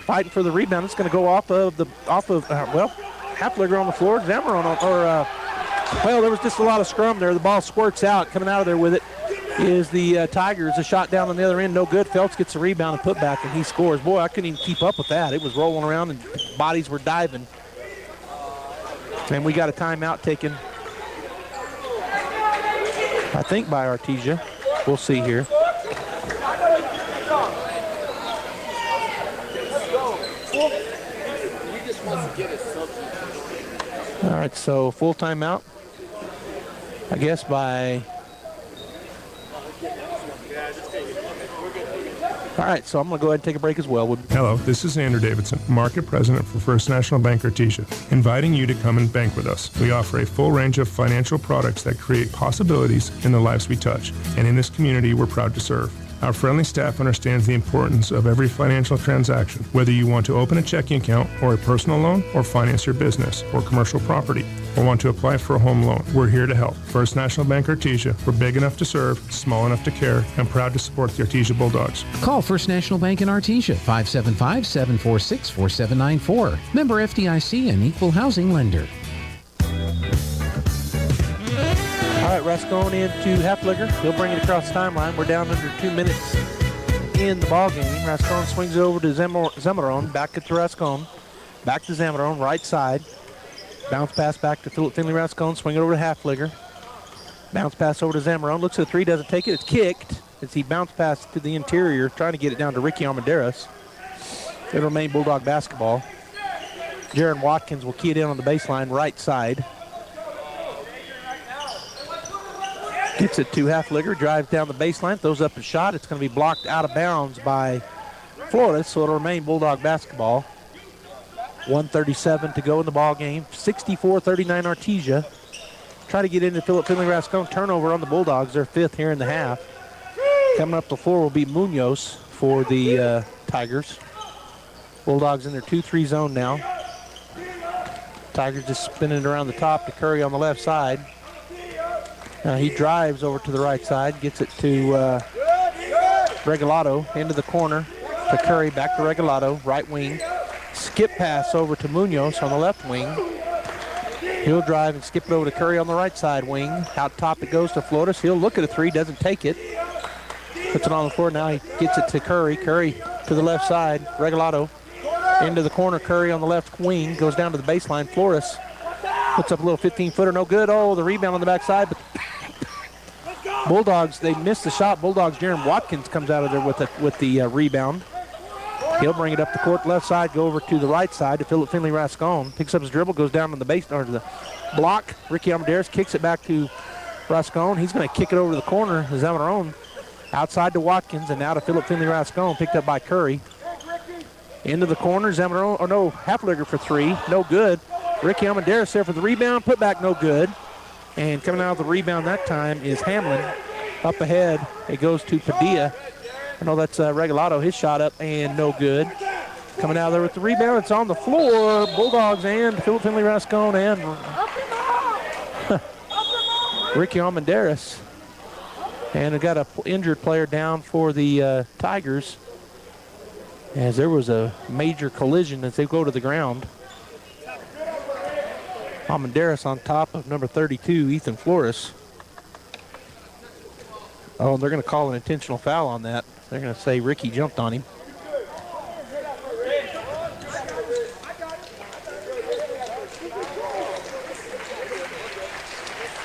Fighting for the rebound. It's going to go off of Heffliger on the floor. Zamarone there was just a lot of scrum there. The ball squirts out. Coming out of there with it is the Tigers. A shot down on the other end, no good. Feltz gets the rebound and put back, and he scores. Boy, I couldn't even keep up with that. It was rolling around, and bodies were diving. And we got a timeout taken, I think, by Artesia. We'll see here. All right, so full timeout, I guess, by... All right, so I'm going to go ahead and take a break as well. Hello, this is Andrew Davidson, Market President for First National Bank Artesia, inviting you to come and bank with us. We offer a full range of financial products that create possibilities in the lives we touch, and in this community we're proud to serve. Our friendly staff understands the importance of every financial transaction, whether you want to open a checking account or a personal loan, or finance your business or commercial property, or want to apply for a home loan. We're here to help. First National Bank Artesia. We're big enough to serve, small enough to care, and proud to support the Artesia Bulldogs. Call First National Bank in Artesia, 575-746-4794. Member FDIC and equal housing lender. All right, Rascone into Heffliger. He'll bring it across the timeline. We're down under 2 minutes in the ball game. Rascone swings it over to Zamarone. Back to Rascone. Back to Zamarone, right side. Bounce pass back to Philip Finley Rascone. Swing it over to Heffliger. Bounce pass over to Zamarone. Looks at the three, doesn't take it. It's kicked as he bounced pass to the interior, trying to get it down to Ricky Armendariz. It'll remain Bulldog basketball. Jaron Watkins will key it in on the baseline, right side. Gets it to Heffliger, drives down the baseline, throws up a shot. It's going to be blocked out of bounds by Flores, so it'll remain Bulldog basketball. 1:37 to go in the ball game. 64-39 Artesia. Try to get into Philip Finley Rascone. Turnover on the Bulldogs, their fifth here in the half. Coming up the floor will be Munoz for the Tigers. Bulldogs in their 2-3 zone now. Tigers just spinning it around the top to Curry on the left side. He drives over to the right side, gets it to Regalado into the corner to Curry, back to Regalado, right wing. Skip pass over to Munoz on the left wing. He'll drive and skip it over to Curry on the right side wing. Out top it goes to Flores. He'll look at a three, doesn't take it. Puts it on the floor. Now he gets it to Curry. Curry to the left side. Regalado into the corner. Curry on the left wing. Goes down to the baseline. Flores puts up a little 15-footer. No good. Oh, the rebound on the backside. But Bulldogs, they missed the shot. Bulldogs, Jaron Watkins comes out of there with the rebound. He'll bring it up the court left side, go over to the right side to Philip Finley Rascon. Picks up his dribble, goes down on the base, or to the block. Ricky Almendarez kicks it back to Rascon. He's going to kick it over to the corner. Zamarone outside to Watkins, and now to Philip Finley Rascon, picked up by Curry. Into the corner, Zamarone, or no, Hafliger for three, no good. Ricky Almendarez there for the rebound, put back, no good. And coming out of the rebound that time is Hamlin. Up ahead, it goes to Padilla. I know that's Regalado, his shot up and no good. Coming out there with the rebound, it's on the floor. Bulldogs and Philip Finley Rascon and Ricky Almendarez. And we got an injured player down for the Tigers, as there was a major collision as they go to the ground. Almendarez on top of number 32, Ethan Flores. Oh, they're going to call an intentional foul on that. They're going to say Ricky jumped on him.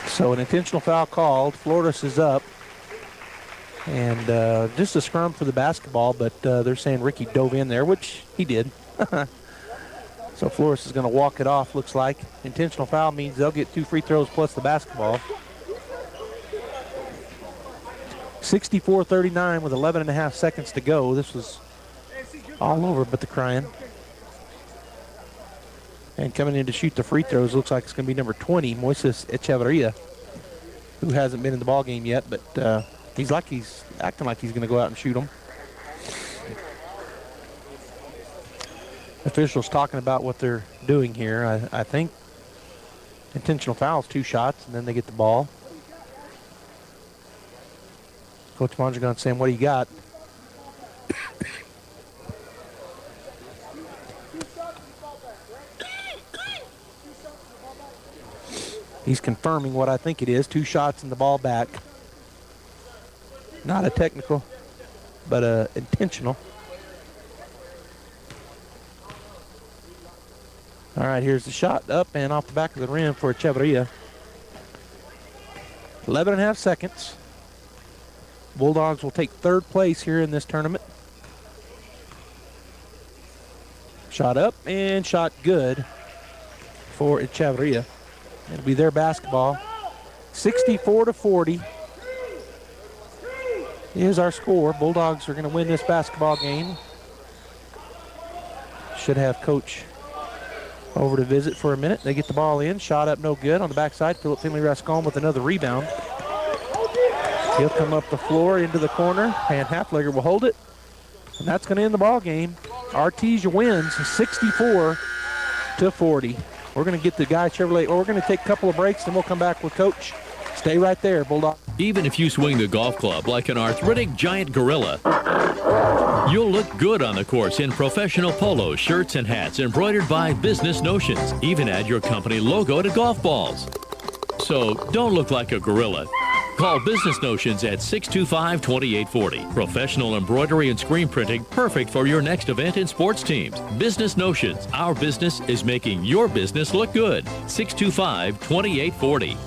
So an intentional foul called. Flores is up. And just a scrum for the basketball, but they're saying Ricky dove in there, which he did. So Flores is going to walk it off, looks like. Intentional foul means they'll get 2 free throws plus the basketball. 64-39 with 11 and a half seconds to go. This was all over but the crying. And coming in to shoot the free throws, looks like it's going to be number 20, Moises Echeverria, who hasn't been in the ball game yet, but he's acting like he's going to go out and shoot them. Officials talking about what they're doing here. I think intentional fouls, 2 shots, and then they get the ball. Coach Mondragon saying, what do you got? He's confirming what I think it is. 2 shots and the ball back. Not a technical, but a intentional. All right, here's the shot up and off the back of the rim for Echeverria. 11 and a half seconds. Bulldogs will take 3rd place here in this tournament. Shot up and shot good for Echeverria. It'll be their basketball. 64-40 is our score. Bulldogs are going to win this basketball game. Should have Coach over to visit for a minute. They get the ball in. Shot up, no good. On the backside, Philip Finley Rascon with another rebound. He'll come up the floor into the corner, and Hafliger will hold it. And that's going to end the ball game. Artesia wins 64-40. We're going to get the Guy Chevrolet, or we're going to take a couple of breaks, then we'll come back with Coach. Stay right there, Bulldog. Even if you swing the golf club like an arthritic giant gorilla, you'll look good on the course in professional polos, shirts, and hats embroidered by Business Notions. Even add your company logo to golf balls. So don't look like a gorilla. Call Business Notions at 625-2840. Professional embroidery and screen printing, perfect for your next event and sports teams. Business Notions. Our business is making your business look good. 625-2840.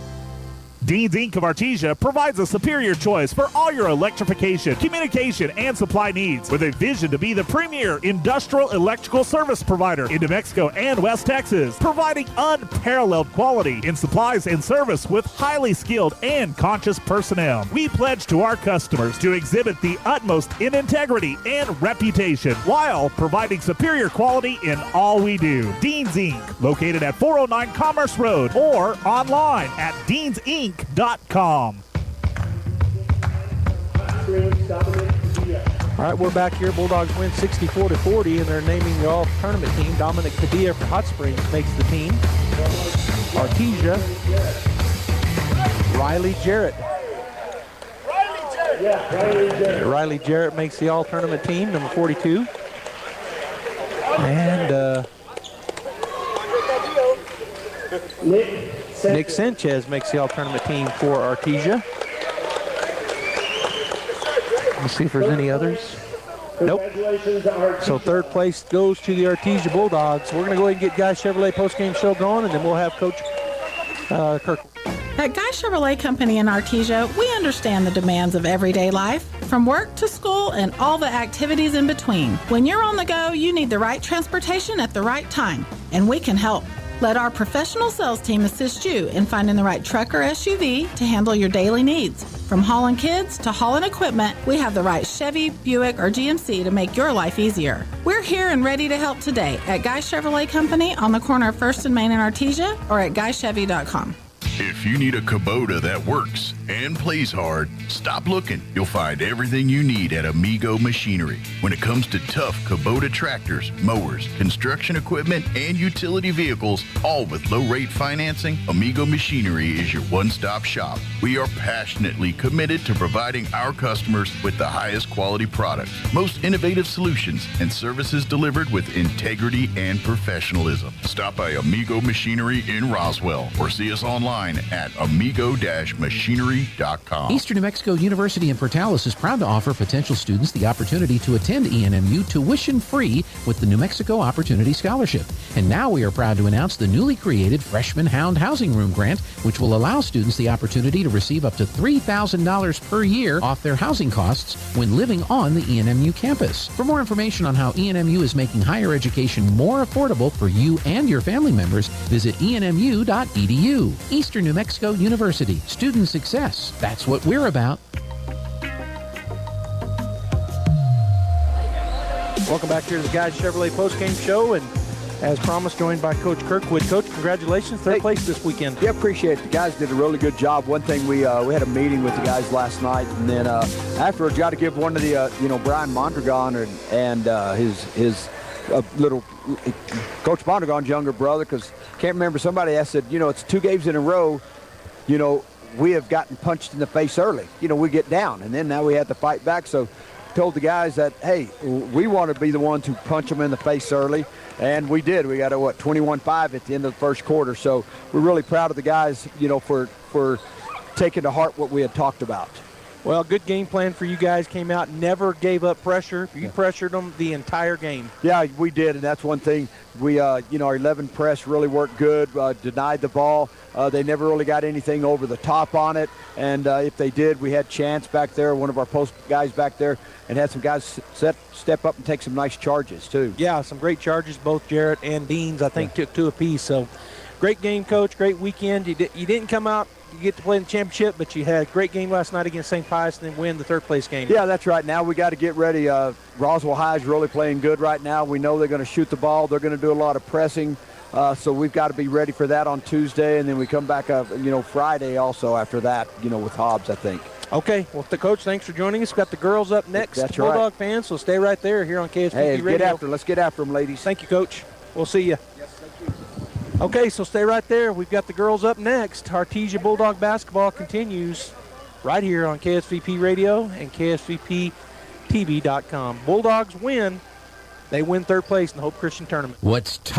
Dean's Inc. of Artesia provides a superior choice for all your electrification, communication, and supply needs, with a vision to be the premier industrial electrical service provider in New Mexico and West Texas, providing unparalleled quality in supplies and service with highly skilled and conscious personnel. We pledge to our customers to exhibit the utmost in integrity and reputation while providing superior quality in all we do. Dean's Inc., located at 409 Commerce Road or online at deansinc.com. All right, we're back here. Bulldogs win 64-40, and they're naming the all-tournament team. Dominic Padilla from Hot Springs makes the team. Artesia, Riley Jarrett. Riley Jarrett makes the all-tournament team, number 42. And Nick Sanchez makes the all-tournament team for Artesia. Let's see if there's any others. Nope. So third place goes to the Artesia Bulldogs. We're going to go ahead and get Guy Chevrolet postgame show going, and then we'll have Coach Kirk. At Guy Chevrolet Company in Artesia, we understand the demands of everyday life, from work to school and all the activities in between. When you're on the go, you need the right transportation at the right time, and we can help. Let our professional sales team assist you in finding the right truck or SUV to handle your daily needs. From hauling kids to hauling equipment, we have the right Chevy, Buick, or GMC to make your life easier. We're here and ready to help today at Guy Chevrolet Company on the corner of 1st and Main in Artesia or at GuyChevy.com. If you need a Kubota that works and plays hard, stop looking. You'll find everything you need at Amigo Machinery. When it comes to tough Kubota tractors, mowers, construction equipment, and utility vehicles, all with low-rate financing, Amigo Machinery is your one-stop shop. We are passionately committed to providing our customers with the highest quality products, most innovative solutions, and services delivered with integrity and professionalism. Stop by Amigo Machinery in Roswell or see us online at amigo-machinery.com. Eastern New Mexico University in Portales is proud to offer potential students the opportunity to attend ENMU tuition-free with the New Mexico Opportunity Scholarship. And now we are proud to announce the newly created Freshman Hound Housing Room Grant, which will allow students the opportunity to receive up to $3,000 per year off their housing costs when living on the ENMU campus. For more information on how ENMU is making higher education more affordable for you and your family members, visit enmu.edu. Eastern New Mexico University. Student success. That's what we're about. Welcome back here to the Guy Chevrolet postgame show, and as promised, joined by Coach Kirkwood. Coach, congratulations, third place this weekend. Yeah, appreciate it. The guys did a really good job. One thing, we had a meeting with the guys last night, and then afterwards, got to give one to the Brian Mondragon and his little Coach Mondragon's younger brother, because can't remember, somebody asked, said, it's 2 games in a row, we have gotten punched in the face early. We get down, and then now we have to fight back. So told the guys that, hey, we want to be the ones who punch them in the face early, and we did. We got a 21-5 at the end of the first quarter. So we're really proud of the guys, for taking to heart what we had talked about. Well, good game plan for you guys. Came out, never gave up pressure. You pressured them the entire game. Yeah, we did, and that's one thing. We, our 11 press really worked good, denied the ball. They never really got anything over the top on it, and if they did, we had Chance back there, one of our post guys back there, and had some guys step up and take some nice charges, too. Yeah, some great charges. Both Jarrett and Beans, I think, took 2 apiece. So great game, Coach. Great weekend. You didn't come out, you get to play in the championship, but you had a great game last night against St. Pius and then win the third place game. Yeah, that's right. Now we got to get ready. Roswell High is really playing good right now. We know they're going to shoot the ball. They're going to do a lot of pressing. So we've got to be ready for that on Tuesday, and then we come back up, Friday also after that, with Hobbs, I think. Okay. Well, Coach, thanks for joining us. We've got the girls up next. That's Bulldog right. fans, so stay right there here on KSPP Radio. Let's get after them, ladies. Thank you, Coach. We'll see you. Yes, thank you. Okay, so stay right there. We've got the girls up next. Artesia Bulldog basketball continues right here on KSVP Radio and KSVPTV.com. Bulldogs win. They win third place in the Hope Christian Tournament. What's tough